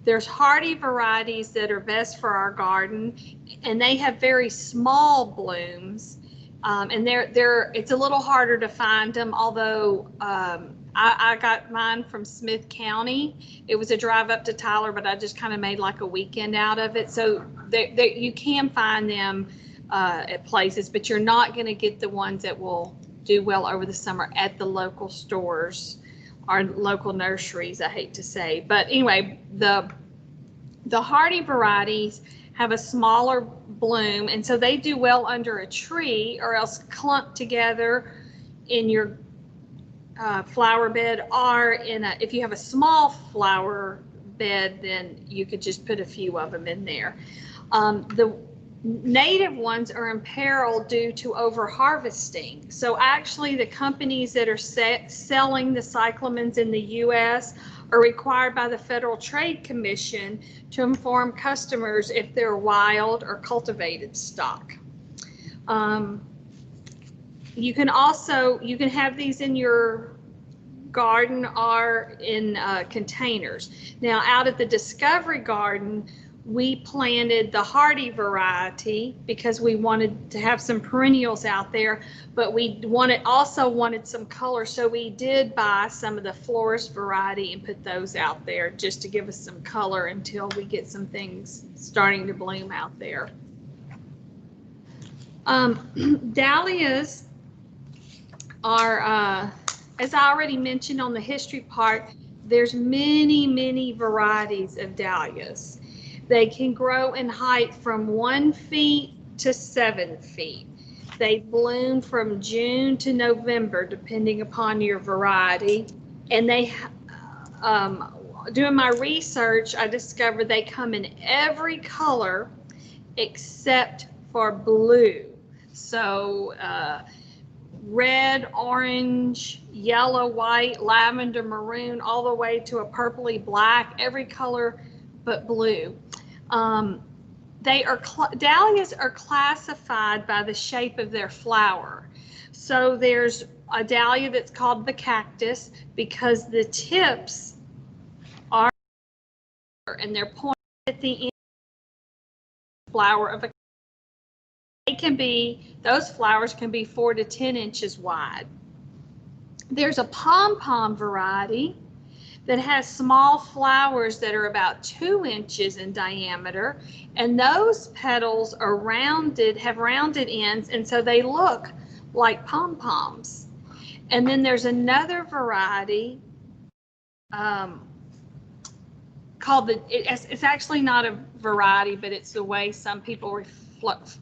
There's hardy varieties that are best for our garden, and they have very small blooms. And it's a little harder to find them, although I got mine from Smith County. It was a drive up to Tyler, but I just kind of made like a weekend out of it. So you can find them at places, but you're not going to get the ones that will do well over the summer at the local stores or local nurseries, I hate to say. But anyway, the hardy varieties have a smaller bloom, and so they do well under a tree or else clumped together in your flower bed, or if you have a small flower bed, then you could just put a few of them in there. The native ones are in peril due to over harvesting. So actually the companies that are selling the cyclamens in the US are required by the Federal Trade Commission to inform customers if they're wild or cultivated stock. You can have these in your garden or in containers. Now out at the Discovery Garden, we planted the hardy variety because we wanted to have some perennials out there, but we also wanted some color, so we did buy some of the florist variety and put those out there just to give us some color until we get some things starting to bloom out there. Dahlias are, as I already mentioned on the history part, there's many varieties of dahlias. They can grow in height from 1 feet to 7 feet. They bloom from June to November, depending upon your variety. And they, doing my research, I discovered they come in every color except for blue. So red, orange, yellow, white, lavender, maroon, all the way to a purpley black, every color but blue. Dahlias are classified by the shape of their flower. So there's a dahlia that's called the cactus because the tips are, and they're pointed at the end of the flower of a. Those flowers can be 4 to 10 inches wide. There's a pom-pom variety that has small flowers that are about 2 inches in diameter, and those petals are rounded, have rounded ends, and so they look like pom-poms. And then there's another variety called it's actually not a variety, but it's the way some people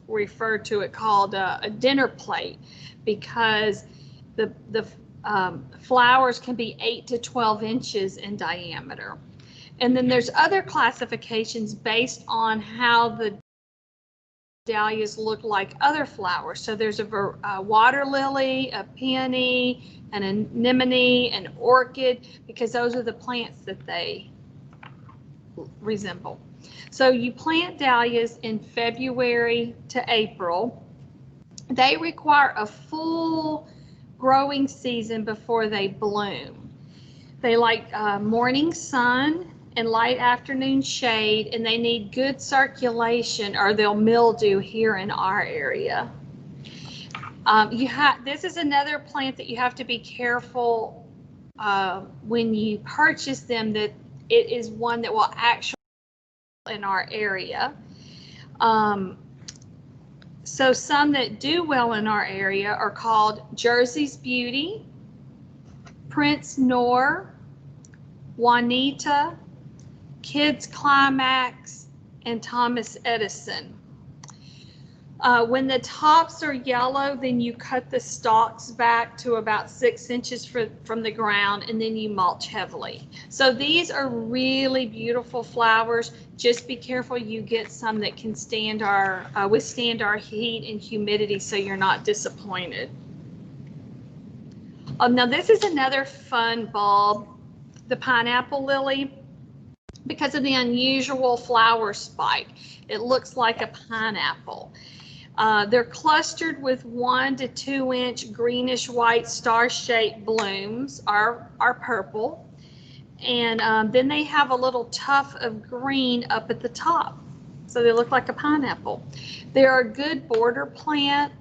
refer to it, called a dinner plate, because the flowers can be 8 to 12 inches in diameter. And then there's other classifications based on how the dahlias look like other flowers. So there's a water lily, a peony, an anemone, an orchid, because those are the plants that they resemble. So you plant dahlias in February to April. They require a full growing season before they bloom. They like morning sun and light afternoon shade, and they need good circulation or they'll mildew here in our area. This is another plant that you have to be careful when you purchase them, that it is one that will actually in our area. So some that do well in our area are called Jersey's Beauty, Prince Noor, Juanita, Kids Climax, and Thomas Edison. When the tops are yellow, then you cut the stalks back to about 6 inches from the ground, and then you mulch heavily. So these are really beautiful flowers. Just be careful you get some that can withstand our heat and humidity, so you're not disappointed. Now this is another fun bulb, the pineapple lily, because of the unusual flower spike. It looks like a pineapple. They're clustered with 1 to 2 inch greenish white star-shaped blooms, are purple. And then they have a little tuft of green up at the top. So they look like a pineapple. They're a good border plant,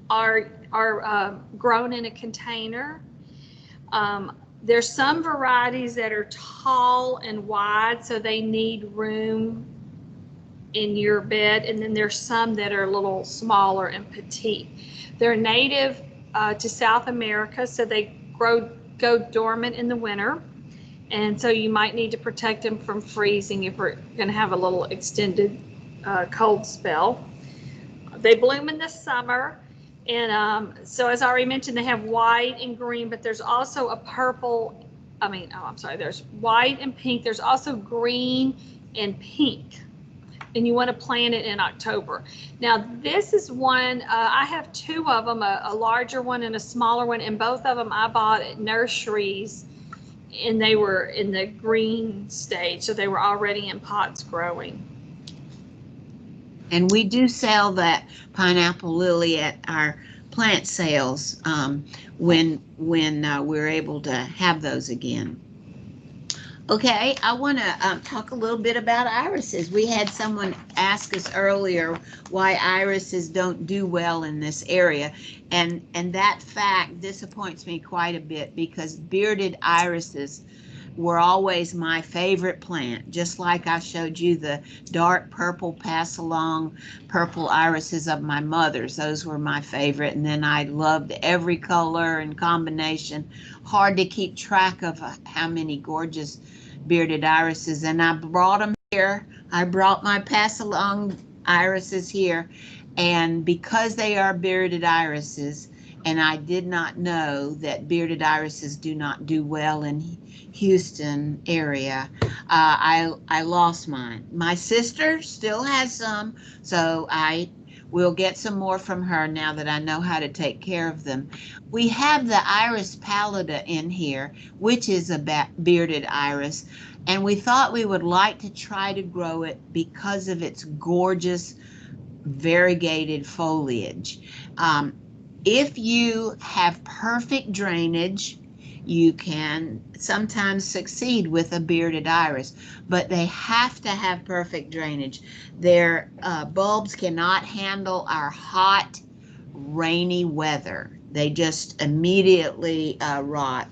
are grown in a container. There's some varieties that are tall and wide, so they need room in your bed, and then there's some that are a little smaller and petite. They're native to South America, so they go dormant in the winter, and so you might need to protect them from freezing if we're going to have a little extended cold spell. They bloom in the summer, and so as I already mentioned, they have white and green, but there's also a purple. There's white and pink. There's also green and pink, and you want to plant it in October. Now, this is one, I have two of them, a larger one and a smaller one, and both of them I bought at nurseries, and they were in the green stage, so they were already in pots growing. And we do sell that pineapple lily at our plant sales when we're able to have those again. Okay, I want to talk a little bit about irises. We had someone ask us earlier why irises don't do well in this area, and that fact disappoints me quite a bit, because bearded irises were always my favorite plant. Just like I showed you the dark purple pass along purple irises of my mother's, those were my favorite, and then I loved every color and combination. Hard to keep track of how many gorgeous bearded irises, and I brought them here. I brought my pass along irises here, and because they are bearded irises, and I did not know that bearded irises do not do well in Houston area, I lost mine. My sister still has some, so I will get some more from her now that I know how to take care of them. We have the Iris pallida in here, which is a bearded iris, and we thought we would like to try to grow it because of its gorgeous variegated foliage. If you have perfect drainage, you can sometimes succeed with a bearded iris, but they have to have perfect drainage. Their bulbs cannot handle our hot, rainy weather. They just immediately rot.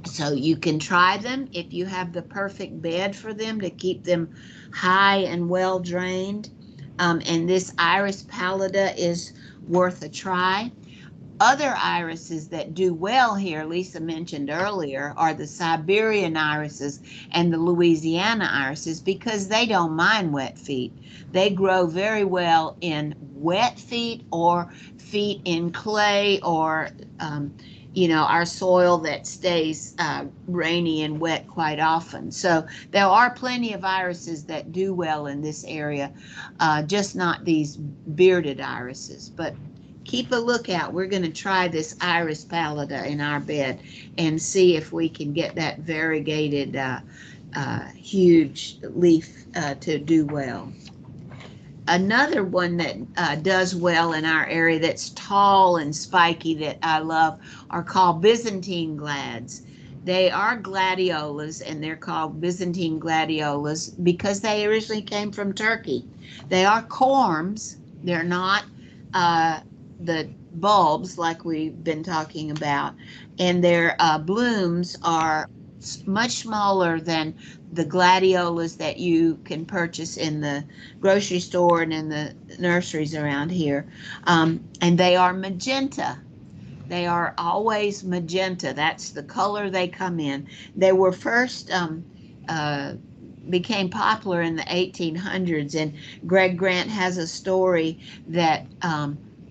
So you can try them if you have the perfect bed for them to keep them high and well drained. And this Iris pallida is worth a try. Other irises that do well here, Lisa mentioned earlier, are the Siberian irises and the Louisiana irises, because they don't mind wet feet. They grow very well in wet feet or feet in clay, or our soil that stays rainy and wet quite often. So there are plenty of irises that do well in this area, just not these bearded irises. But keep a lookout. We're going to try this Iris pallida in our bed and see if we can get that variegated huge leaf to do well. Another one that does well in our area that's tall and spiky that I love are called Byzantine glads. They are gladiolas, and they're called Byzantine gladiolas because they originally came from Turkey. They are corms. They're not the bulbs like we've been talking about, and their blooms are much smaller than the gladiolas that you can purchase in the grocery store and in the nurseries around here. And they are magenta. They are always magenta. That's the color they come in. They were first became popular in the 1800s, and Greg Grant has a story that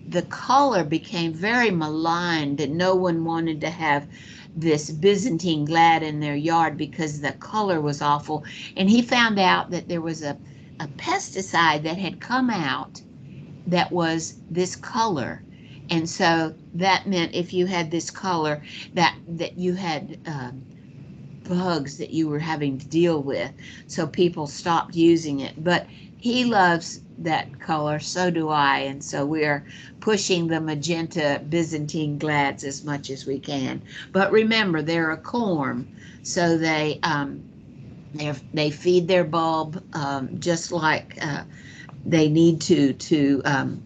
the color became very maligned, and no one wanted to have this Byzantine glad in their yard because the color was awful. And he found out that there was a pesticide that had come out that was this color. And so that meant if you had this color, that you had bugs that you were having to deal with. So people stopped using it. But he loves that color, so do I. And so we're pushing the magenta Byzantine glads as much as we can. But remember, they're a corm, so they feed their bulb just like they need to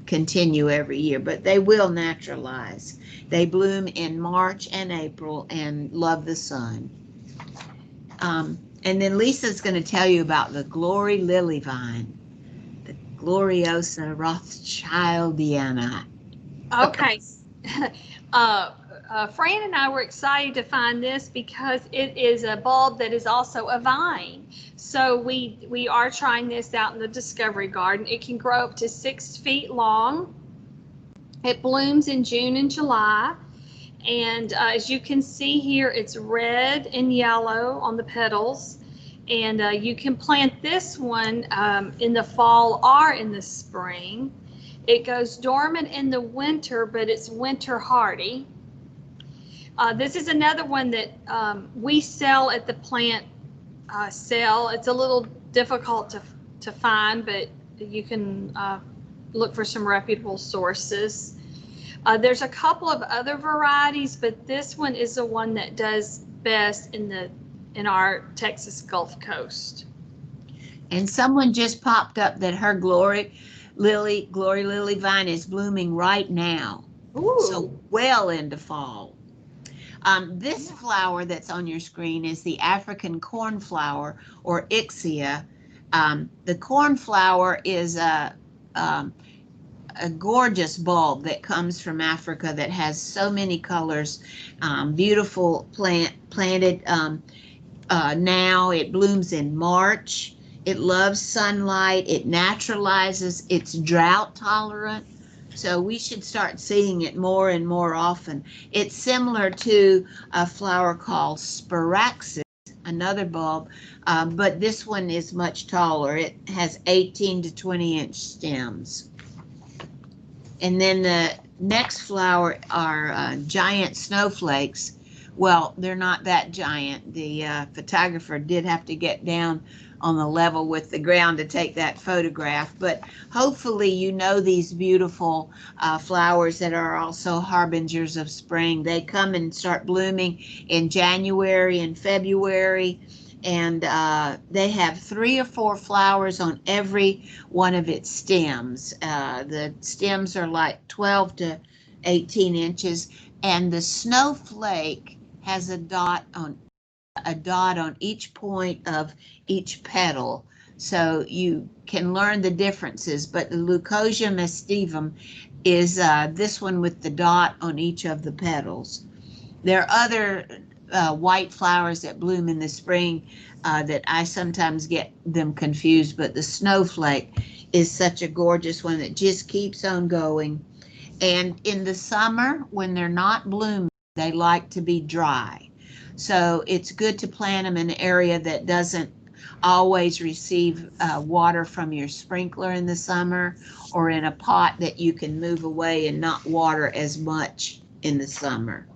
continue every year, but they will naturalize. They bloom in March and April and love the sun. And then Lisa's going to tell you about the Glory Lily Vine, the Gloriosa Rothschildiana. Okay. Fran and I were excited to find this because it is a bulb that is also a vine. So we are trying this out in the Discovery Garden. It can grow up to 6 feet long. It blooms in June and July. And as you can see here, it's red and yellow on the petals. And you can plant this one in the fall or in the spring. It goes dormant in the winter, but it's winter hardy. This is another one that we sell at the plant sale. It's a little difficult to find, but you can look for some reputable sources. There's a couple of other varieties, but this one is the one that does best in our Texas Gulf Coast. And someone just popped up that her Glory Lily vine is blooming right now. Ooh. So well into fall. This flower that's on your screen is the African cornflower, or Ixia. The cornflower is a gorgeous bulb that comes from Africa that has so many colors. Beautiful planted now. It blooms in March. It loves sunlight. It naturalizes. It's drought tolerant. So we should start seeing it more and more often. It's similar to a flower called Sparaxis, another bulb, but this one is much taller. It has 18 to 20-inch stems. And then the next flower are giant snowflakes. Well, they're not that giant. The photographer did have to get down on the level with the ground to take that photograph, but hopefully you know these beautiful flowers that are also harbingers of spring. They come and start blooming in January and February, and they have 3 or 4 flowers on every one of its stems. The stems are like 12 to 18 inches, and the snowflake has a dot on each point of each petal, so you can learn the differences. But the Leucosia mestivum is this one with the dot on each of the petals. There are other white flowers that bloom in the spring that I sometimes get them confused, but the snowflake is such a gorgeous one that just keeps on going. And in the summer, when they're not blooming, they like to be dry. So it's good to plant them in an area that doesn't always receive water from your sprinkler in the summer, or in a pot that you can move away and not water as much in the summer.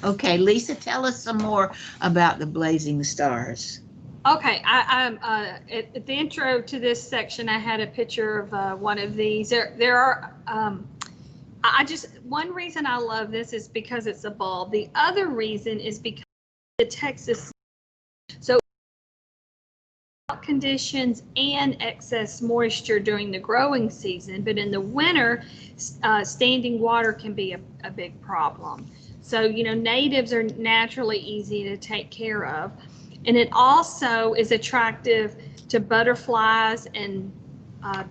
Okay, Lisa, tell us some more about the blazing stars. Okay, at the intro to this section, I had a picture of one of these. There are, one reason I love this is because it's a bulb. The other reason is because the Texas, so conditions and excess moisture during the growing season, but in the winter, standing water can be a big problem. So, you know, natives are naturally easy to take care of. And it also is attractive to butterflies and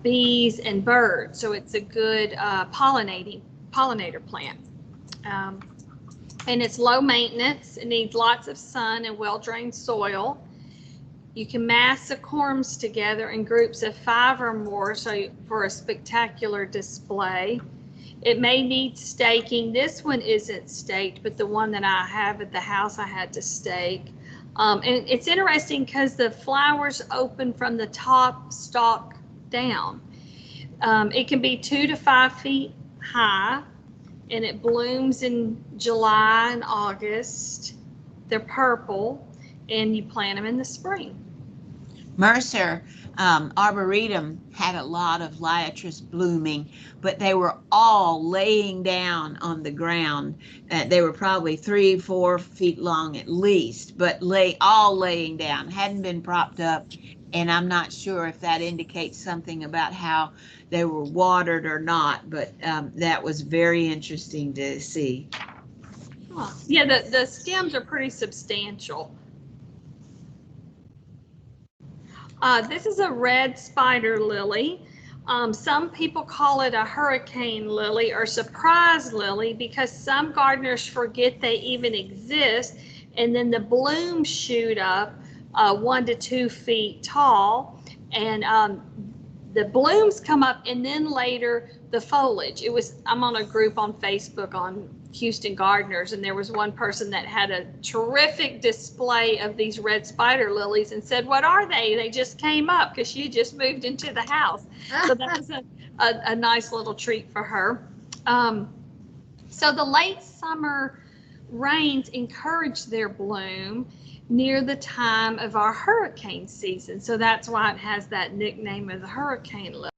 bees and birds. So it's a good pollinator plant. And it's low maintenance. It needs lots of sun and well-drained soil. You can mass the corms together in groups of 5 or more, so for a spectacular display. It may need staking. This one isn't staked, but the one that I have at the house I had to stake. And it's interesting because the flowers open from the top stalk down. It can be 2 to 5 feet high, and it blooms in July and August. They're purple, and you plant them in the spring. Mercer Arboretum had a lot of liatris blooming, but they were all laying down on the ground. They were probably 3-4 feet long at least, but all laying down, hadn't been propped up. And I'm not sure if that indicates something about how they were watered or not, but that was very interesting to see. Oh, yeah, the stems are pretty substantial. This is a red spider lily. Some people call it a hurricane lily or surprise lily because some gardeners forget they even exist, and then the blooms shoot up 1 to 2 feet tall, and the blooms come up, and then later the foliage. I'm on a group on Facebook on Houston gardeners, and there was one person that had a terrific display of these red spider lilies and said, "What are they? They just came up," because she just moved into the house. So that was a nice little treat for her. So the late summer rains encourage their bloom near the time of our hurricane season. So that's why it has that nickname of the hurricane lily.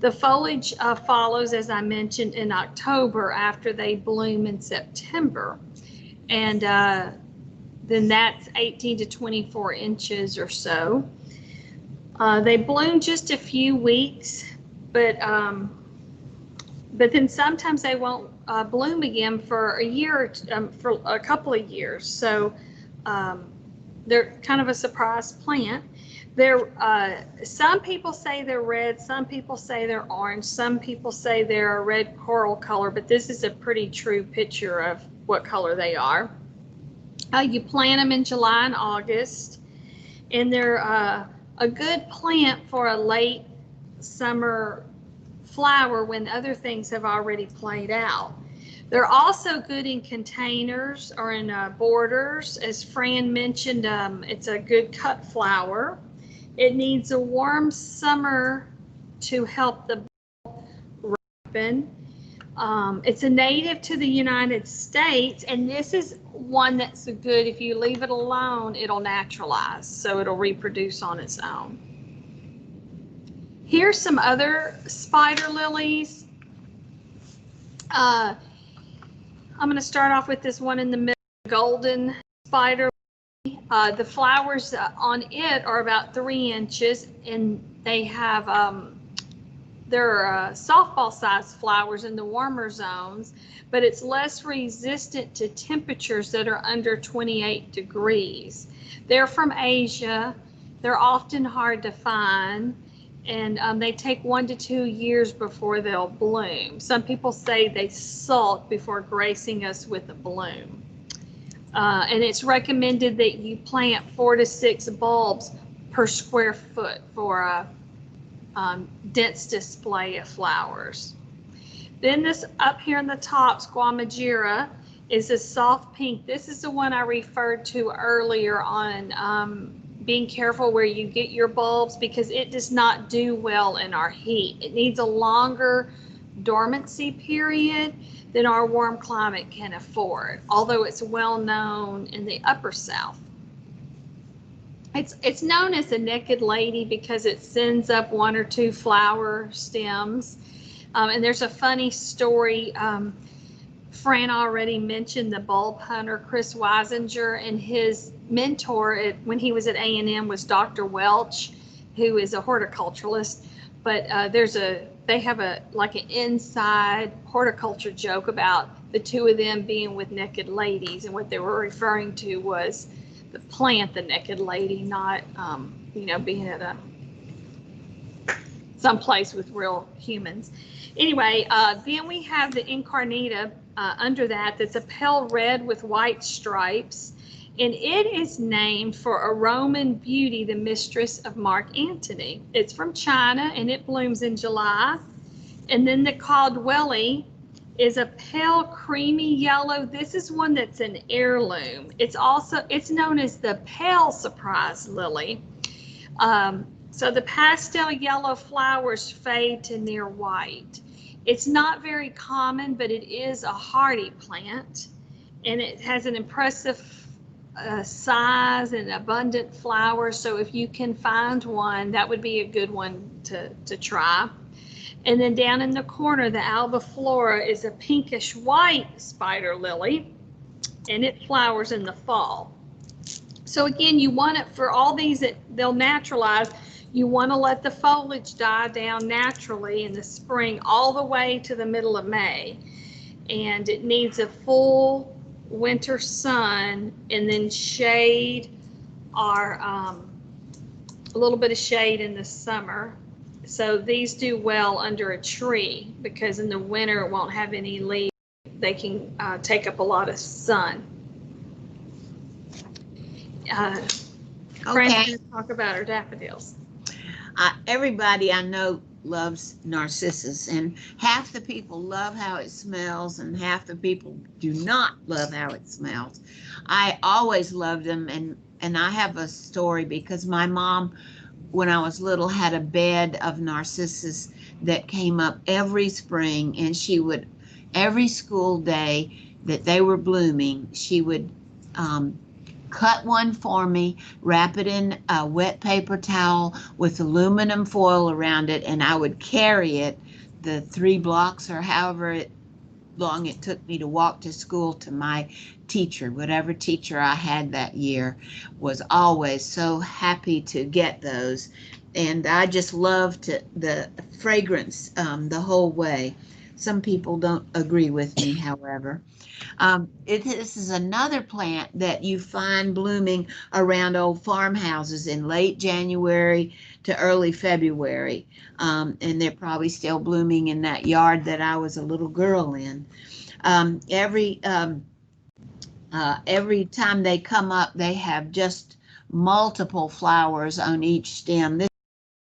The foliage follows, as I mentioned, in October after they bloom in September. And then that's 18 to 24 inches or so. They bloom just a few weeks, but then sometimes they won't bloom again for a year, for a couple of years. So they're kind of a surprise plant. Some people say they're red, some people say they're orange, some people say they're a red coral color, but this is a pretty true picture of what color they are. You plant them in July and August, and they're a good plant for a late summer flower when other things have already played out. They're also good in containers or in borders. As Fran mentioned, it's a good cut flower. It needs a warm summer to help the bulb ripen. It's a native to the United States, and this is one that's good. If you leave it alone, it'll naturalize, so it'll reproduce on its own. Here's some other spider lilies. I'm going to start off with this one in the middle, golden spider lily. The flowers on it are about 3 inches, and they have they're softball-sized flowers in the warmer zones, but it's less resistant to temperatures that are under 28 degrees. They're from Asia. They're often hard to find, and they take 1 to 2 years before they'll bloom. Some people say they sulk before gracing us with a bloom. And it's recommended that you plant 4 to 6 bulbs per square foot for a dense display of flowers. Then this up here in the top, Squamajira, is a soft pink. This is the one I referred to earlier on being careful where you get your bulbs, because it does not do well in our heat. It needs a longer dormancy period than our warm climate can afford, although it's well known in the upper South. It's known as the naked lady because it sends up 1 or 2 flower stems. And there's a funny story. Fran already mentioned the bulb hunter, Chris Weisinger, and his mentor when he was at A&M was Dr. Welch, who is a horticulturalist. But they have like an inside horticulture joke about the two of them being with naked ladies, and what they were referring to was the plant, the naked lady, not being at some place with real humans. Anyway, then we have the Incarnita under that's a pale red with white stripes, and it is named for a Roman beauty, the mistress of Mark Antony. It's from China, and it blooms in July. And then the Caldwelly is a pale creamy yellow. This is one that's an heirloom. It's known as the pale surprise lily. So the pastel yellow flowers fade to near white. It's not very common, but it is a hardy plant, and it has an impressive size and abundant flowers. So if you can find one, that would be a good one to try. And then down in the corner, the albiflora is a pinkish white spider lily, and it flowers in the fall. So again, you want it for all these that they'll naturalize. You want to let the foliage die down naturally in the spring all the way to the middle of May. And it needs a full winter sun and then shade, or a little bit of shade in the summer. So these do well under a tree, because in the winter it won't have any leaves. They can take up a lot of sun. Fran's going to talk about our daffodils. Everybody I know loves Narcissus, and half the people love how it smells and half the people do not love how it smells. I always loved them, and I have a story because my mom, when I was little, had a bed of Narcissus that came up every spring, and she would, every school day that they were blooming, she would cut one for me, wrap it in a wet paper towel with aluminum foil around it, and I would carry it the 3 blocks or however long it took me to walk to school to my teacher. Whatever teacher I had that year was always so happy to get those, and I just loved the fragrance the whole way. Some people don't agree with me, however. This is another plant that you find blooming around old farmhouses in late January to early February. And they're probably still blooming in that yard that I was a little girl in. Every time they come up, they have just multiple flowers on each stem. This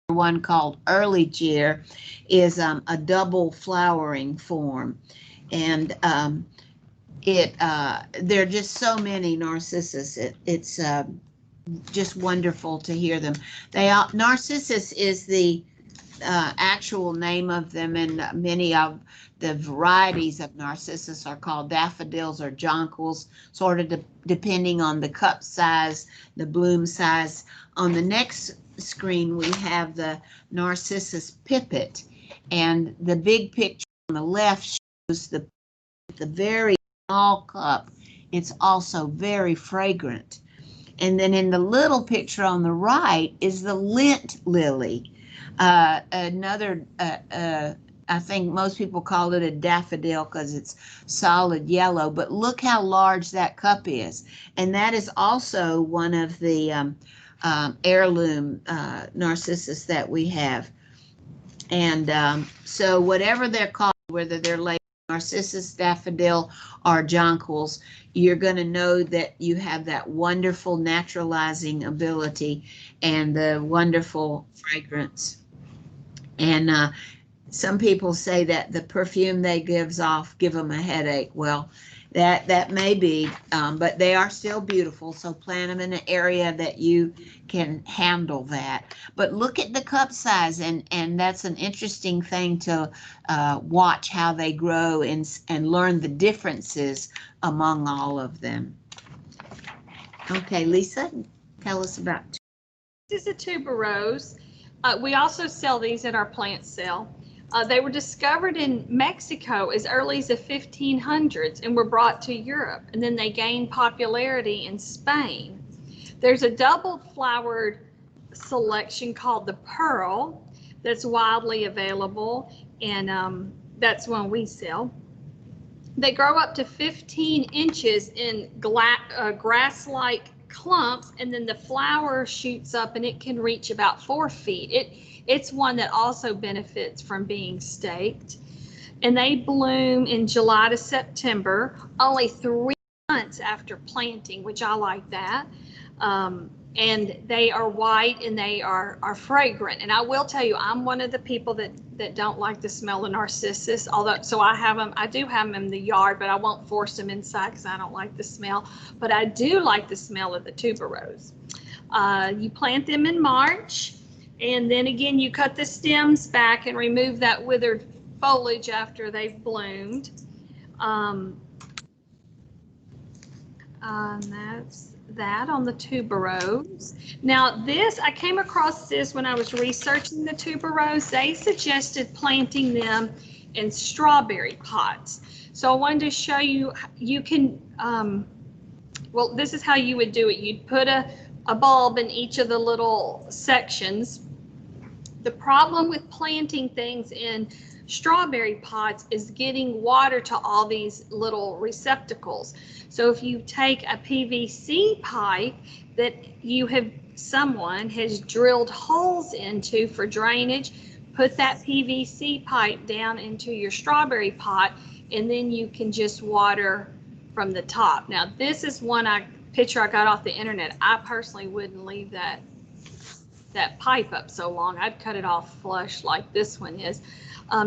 one called Early Cheer is a double flowering form. And there are just so many Narcissus. It's just wonderful to hear them. Narcissus is the actual name of them, and many of the varieties of Narcissus are called daffodils or jonquils, sort of depending on the cup size, the bloom size. On the next screen, we have the Narcissus pipit, and the big picture on the left shows the very small cup. It's also very fragrant. And then in the little picture on the right is the lint lily. Another, I think most people call it a daffodil because it's solid yellow, but look how large that cup is. And that is also one of the heirloom Narcissus that we have. And so whatever they're called, whether they're labeled Narcissus, daffodil, or jonquils, you're going to know that you have that wonderful naturalizing ability and the wonderful fragrance. And some people say that the perfume they give them a headache. Well, that may be, but they are still beautiful. So plant them in an area that you can handle that. But look at the cup size, and that's an interesting thing to watch how they grow and learn the differences among all of them. Okay, Lisa, tell us about. This is a tuberose. We also sell these at our plant sale. They were discovered in Mexico as early as the 1500s and were brought to Europe, and then they gained popularity in Spain. There's a double-flowered selection called the Pearl that's widely available, and that's one we sell. They grow up to 15 inches in grass-like clumps, and then the flower shoots up and it can reach about 4 feet. It's one that also benefits from being staked. And they bloom in July to September, only 3 months after planting, which I like that. And they are white and they are fragrant. And I will tell you, I'm one of the people that don't like the smell of Narcissus, so I do have them in the yard, but I won't force them inside because I don't like the smell. But I do like the smell of the tuberose. You plant them in March, and then again, you cut the stems back and remove that withered foliage after they've bloomed. That's that on the tuberose. Now this, I came across this when I was researching the tuberose. They suggested planting them in strawberry pots. So I wanted to show you, you can, well, this is how you would do it. You'd put a bulb in each of the little sections. The problem with planting things in strawberry pots is getting water to all these little receptacles. So if you take a PVC pipe that someone has drilled holes into for drainage, put that PVC pipe down into your strawberry pot, and then you can just water from the top. Now this is one picture I got off the internet. I personally wouldn't leave that pipe up so long. I'd cut it off flush like this one is.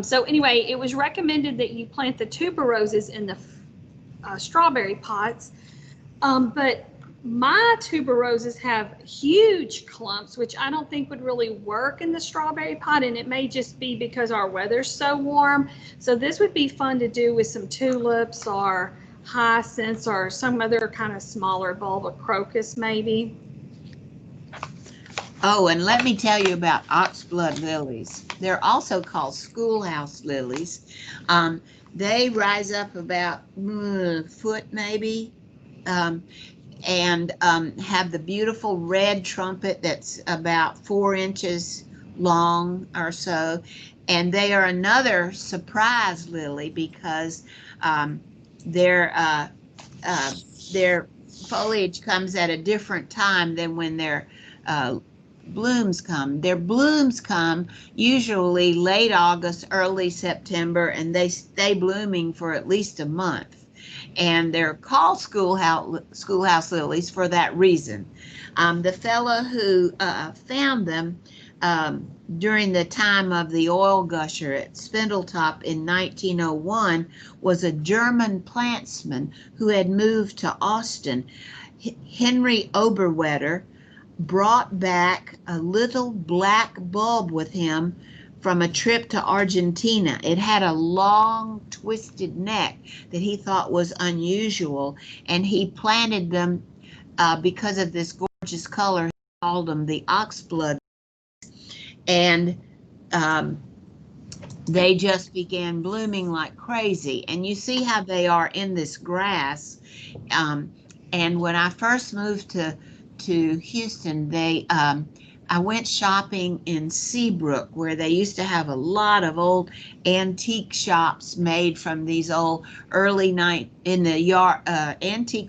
So anyway, it was recommended that you plant the tuberoses in the strawberry pots, but my tuberoses have huge clumps, which I don't think would really work in the strawberry pot, and it may just be because our weather's so warm. So this would be fun to do with some tulips or hyacinths or some other kind of smaller bulb, a crocus maybe. Oh, and let me tell you about oxblood lilies. They're also called schoolhouse lilies. They rise up about a foot maybe, and have the beautiful red trumpet that's about 4 inches long or so. And they are another surprise lily because their foliage comes at a different time than when their blooms come. Their blooms come usually late August, early September, and they stay blooming for at least a month. And they're called schoolhouse lilies for that reason. The fellow who found them during the time of the oil gusher at Spindletop in 1901 was a German plantsman who had moved to Austin. Henry Oberwetter brought back a little black bulb with him from a trip to Argentina. It had a long twisted neck that he thought was unusual, and he planted them because of this gorgeous color. He called them the oxblood, and they just began blooming like crazy. And you see how they are in this grass. And when I first moved to Houston, I went shopping in Seabrook, where they used to have a lot of old antique shops made from these old antique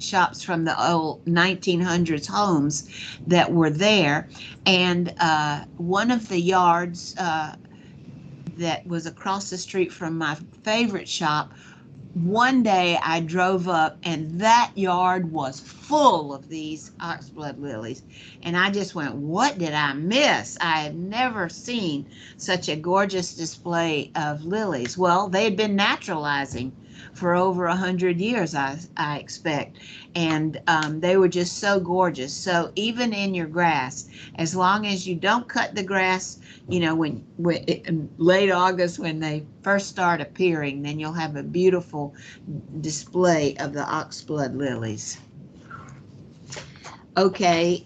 shops from the old 1900s homes that were there. And one of the yards that was across the street from my favorite shop, one day I drove up and that yard was full of these oxblood lilies. And I just went, what did I miss? I had never seen such a gorgeous display of lilies. Well, they had been naturalizing for over 100 years, I expect. And they were just so gorgeous. So even in your grass, as long as you don't cut the grass, you know, when in late August when they first start appearing, then you'll have a beautiful display of the oxblood lilies. Okay,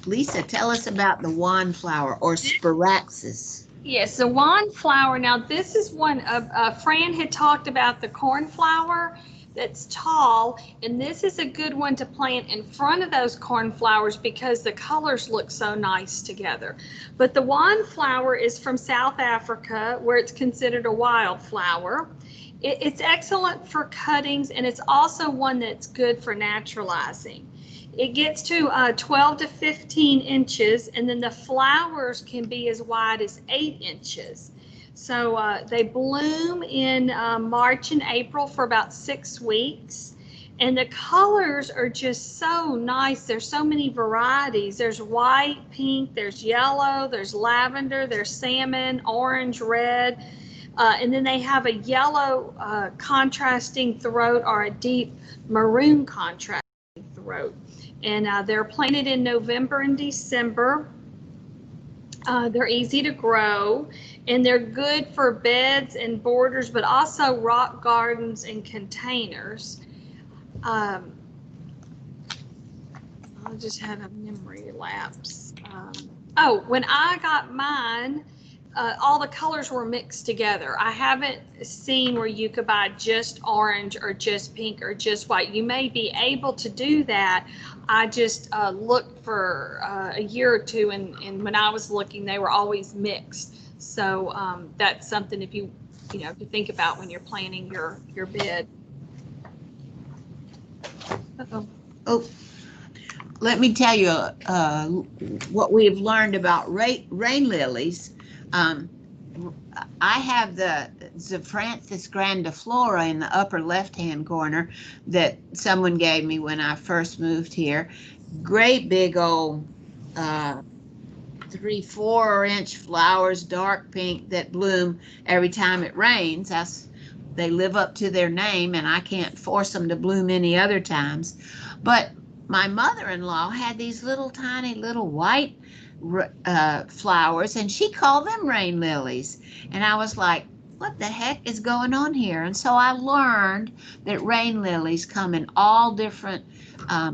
Lisa, tell us about the wand flower or Spiraxis. Yes, the wand flower. Now this is one of Fran had talked about the cornflower that's tall, and this is a good one to plant in front of those cornflowers because the colors look so nice together. But the wand flower is from South Africa, where it's considered a wildflower. It's excellent for cuttings, and it's also one that's good for naturalizing. It gets to 12 to 15 inches, and then the flowers can be as wide as 8 inches. So they bloom in March and April for about 6 weeks. And the colors are just so nice. There's so many varieties. There's white, pink, there's yellow, there's lavender, there's salmon, orange, red. And then they have a yellow contrasting throat or a deep maroon contrasting throat. And they're planted in November and December. They're easy to grow, and they're good for beds and borders, but also rock gardens and containers. I just had a memory lapse. Oh, when I got mine, all the colors were mixed together. I haven't seen where you could buy just orange or just pink or just white. You may be able to do that. I just looked for a year or two, and when I was looking, they were always mixed. So that's something if you to think about when you're planning your bed. Uh-oh. Oh, let me tell you what we've learned about rain lilies. I have the Zophranthes grandiflora in the upper left-hand corner that someone gave me when I first moved here. Great big old 3-4 inch flowers, dark pink, that bloom every time it rains. They live up to their name, and I can't force them to bloom any other times. But my mother-in-law had these little tiny little white flowers, and she called them rain lilies. And I was like, what the heck is going on here? And so I learned that rain lilies come in all different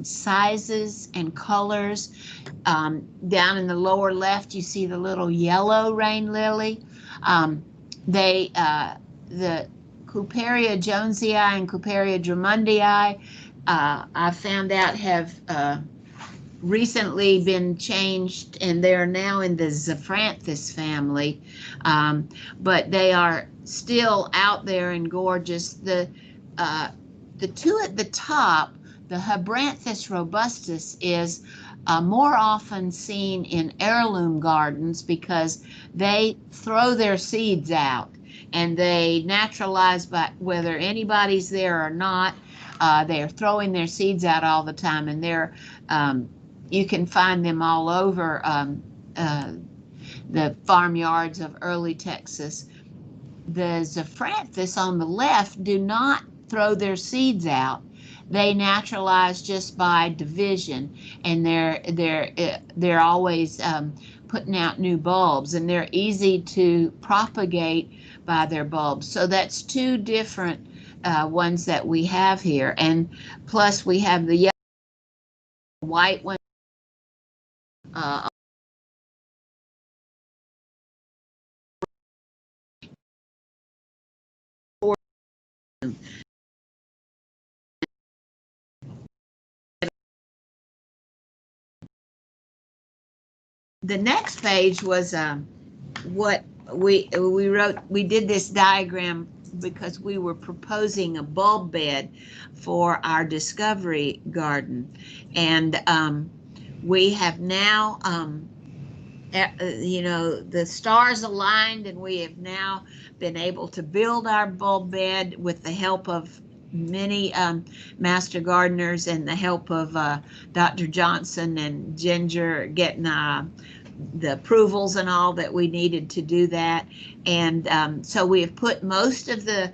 sizes and colors. Down in the lower left, you see the little yellow rain lily. The Couperia jonesii and Couperia drumundii, I found out have recently been changed, and they're now in the Zophranthes family, but they are still out there and gorgeous. The two at the top, the Hybranthus robustus, is more often seen in heirloom gardens because they throw their seeds out and they naturalize by whether anybody's there or not. They're throwing their seeds out all the time, and they're you can find them all over the farmyards of early Texas. The Zophranthes on the left do not throw their seeds out. They naturalize just by division, and they're always putting out new bulbs, and they're easy to propagate by their bulbs. So that's two different ones that we have here, and plus we have the yellow, white one. The next page was what we wrote. We did this diagram because we were proposing a bulb bed for our discovery garden, and we have now the stars aligned, and we have now been able to build our bulb bed with the help of many master gardeners and the help of Dr. Johnson and Ginger getting the approvals and all that we needed to do that. And so we have put most of the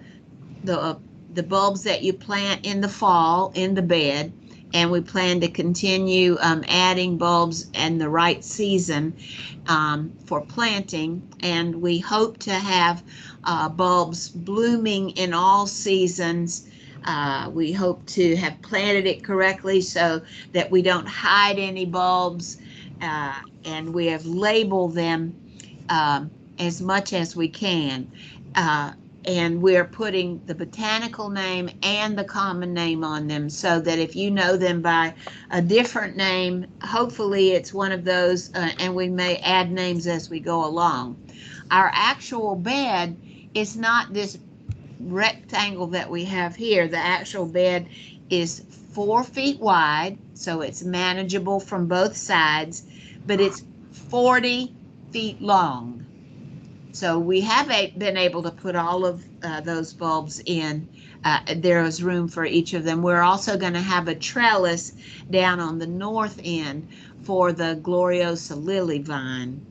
bulbs that you plant in the fall in the bed, and we plan to continue adding bulbs in the right season for planting. And we hope to have bulbs blooming in all seasons. We hope to have planted it correctly so that we don't hide any bulbs, and we have labeled them as much as we can. And we're putting the botanical name and the common name on them so that if you know them by a different name, hopefully it's one of those, and we may add names as we go along. Our actual bed is not this rectangle that we have here. The actual bed is 4 feet wide, so it's manageable from both sides, but it's 40 feet long. So we have been able to put all of those bulbs in. There is room for each of them. We're also going to have a trellis down on the north end for the Gloriosa lily vine.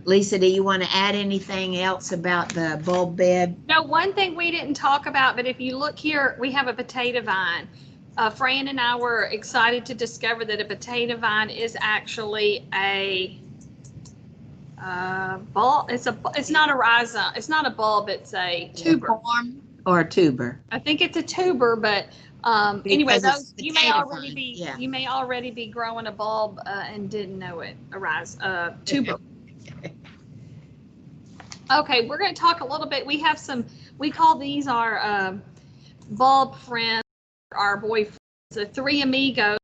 Lisa, do you want to add anything else about the bulb bed? No, one thing we didn't talk about, but if you look here, we have a potato vine. Fran and I were excited to discover that a potato vine is actually a bulb. It's not a rhizome. It's not a bulb. It's a tuber. A form or a tuber? I think it's a tuber, but Anyway, Because it's those you may potato already vine, be yeah. you may already be growing a bulb and didn't know it. Tuber. Okay, we're going to talk a little bit. We have some. We call these our bulb friends, our boyfriends, the three amigos.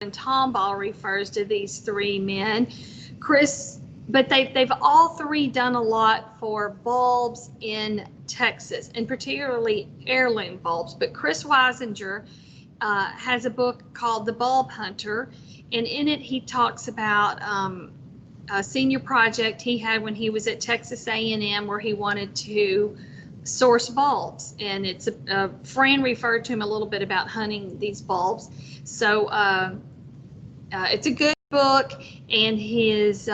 And Tomball refers to these three men. Chris, but they've all three done a lot for bulbs in Texas, and particularly heirloom bulbs. But Chris Weisinger has a book called The Bulb Hunter, and in it he talks about a senior project he had when he was at Texas A&M where he wanted to source bulbs, and it's Fran referred to him a little bit about hunting these bulbs. So it's a good book, and his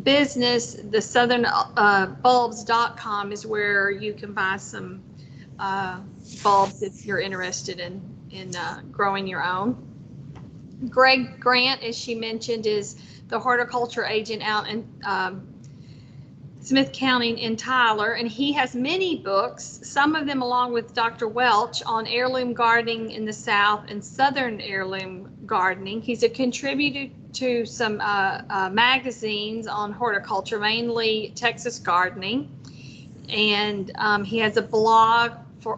business, the southernbulbs.com, is where you can buy some bulbs if you're interested in growing your own. Greg Grant, as she mentioned, is the horticulture agent out in Smith County in Tyler, and he has many books, some of them along with Dr. Welch, on heirloom gardening in the South and Southern heirloom gardening. He's a contributor to some magazines on horticulture, mainly Texas Gardening, and he has a blog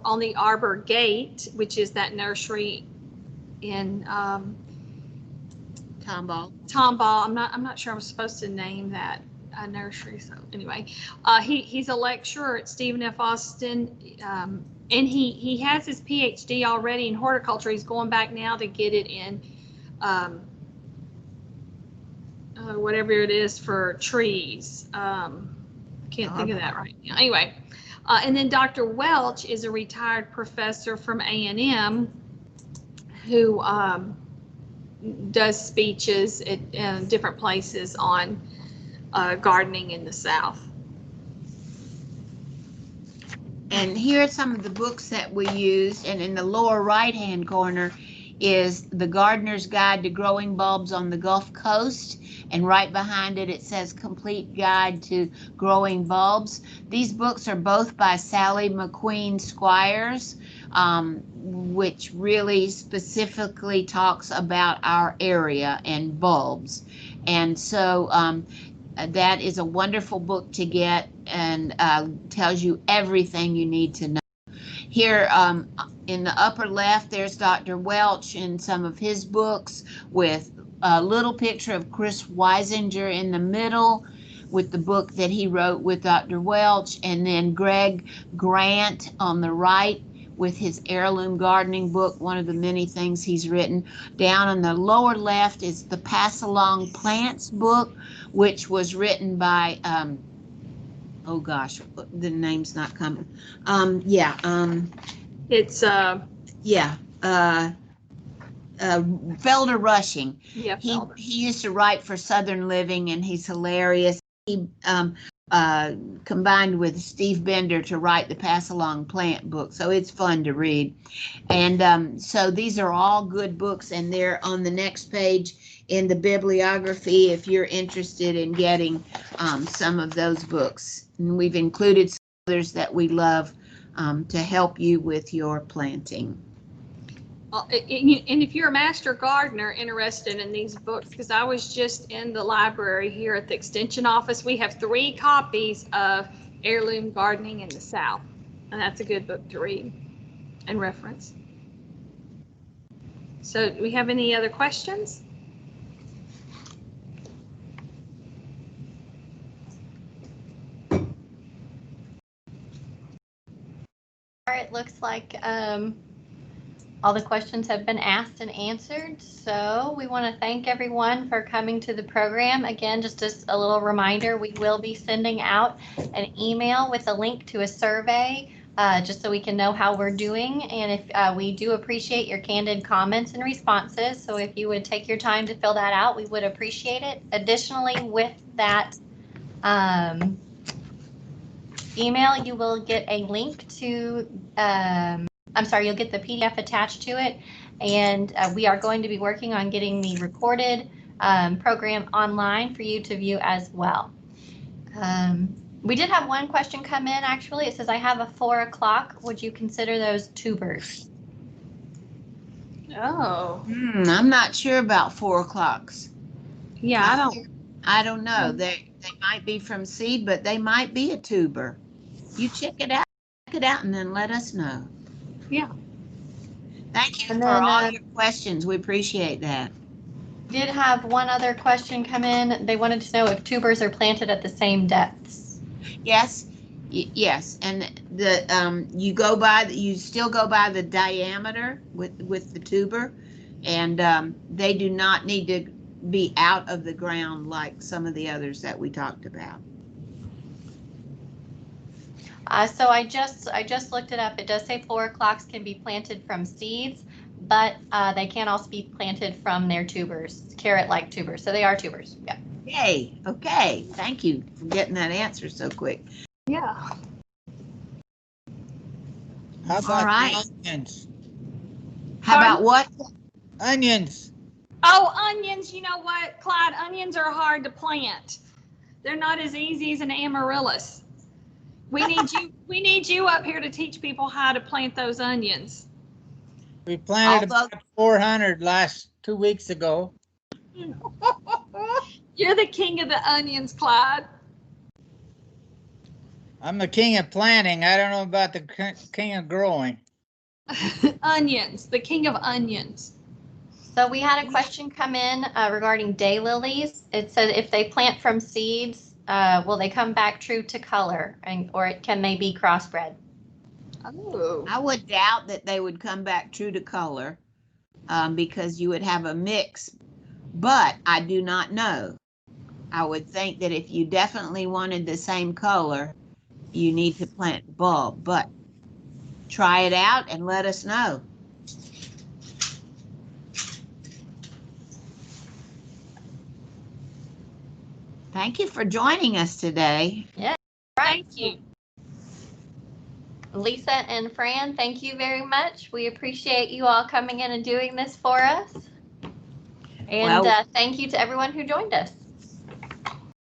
on the Arbor Gate, which is that nursery in Tomball. I'm not sure I'm supposed to name that nursery. So anyway, he's a lecturer at Stephen F. Austin, and he has his PhD already in horticulture. He's going back now to get it in whatever it is for trees. Can't think of that right now. Anyway, and then Dr. Welch is a retired professor from A&M who does speeches at different places on gardening in the South. And here are some of the books that we used, and in the lower right-hand corner is The Gardener's Guide to Growing Bulbs on the Gulf Coast, and right behind it, it says Complete Guide to Growing Bulbs. These books are both by Sally McQueen Squires, which really specifically talks about our area and bulbs. And so that is a wonderful book to get, and tells you everything you need to know. Here in the upper left, there's Dr. Welch in some of his books with a little picture of Chris Weisinger in the middle with the book that he wrote with Dr. Welch, and then Greg Grant on the right with his heirloom gardening book, one of the many things he's written. Down on the lower left is the Pass Along Plants book, which was written by, oh gosh, the name's not coming. It's Felder Rushing. Yeah, Felder. He used to write for Southern Living, and he's hilarious. He combined with Steve Bender to write the Pass Along Plant book, so it's fun to read. And so these are all good books, and they're on the next page in the bibliography if you're interested in getting some of those books. And we've included some others that we love to help you with your planting. And if you're a master gardener interested in these books, because I was just in the library here at the extension office, we have 3 copies of Heirloom Gardening in the South, and that's a good book to read and reference. So do we have any other questions? It looks like all the questions have been asked and answered, so we want to thank everyone for coming to the program. Again, just a little reminder, we will be sending out an email with a link to a survey just so we can know how we're doing, and if we do appreciate your candid comments and responses, so if you would take your time to fill that out, we would appreciate it. Additionally, with that email, you will get a link to you'll get the PDF attached to it, and we are going to be working on getting the recorded program online for you to view as well. We did have one question come in, actually. It says, I have a 4 o'clock. Would you consider those tubers? Oh, I'm not sure about 4 o'clocks. yeah, I don't know. They might be from seed, but they might be a tuber. You check it out, and then let us know. Yeah. Thank you And for then, all your questions. We appreciate that. Did have one other question come in. They wanted to know if tubers are planted at the same depths. Yes, yes, and the you still go by the diameter with the tuber, and they do not need to be out of the ground like some of the others that we talked about. So I just looked it up. It does say 4 o'clocks can be planted from seeds, but they can also be planted from their tubers, carrot-like tubers. So they are tubers. Yeah. Yay. Okay. Thank you for getting that answer so quick. yeah. How about All right. onions? How about what? Onions. Oh, onions, you know what, Clyde? Onions are hard to plant. They're not as easy as an amaryllis. We need you up here to teach people how to plant those onions. We planted Although- about 400 last 2 weeks ago. You're the king of the onions, Clyde. I'm the king of planting. I don't know about the king of growing. Onions, the king of onions. So we had a question come in regarding daylilies. It said if they plant from seeds, will they come back true to color, or can they be crossbred? Oh. I would doubt that they would come back true to color because you would have a mix, but I do not know. I would think that if you definitely wanted the same color, you need to plant bulb, but try it out and let us know. Thank you for joining us today. Yeah. Thank you. Lisa and Fran, thank you very much. We appreciate you all coming in and doing this for us. And Well- thank you to everyone who joined us.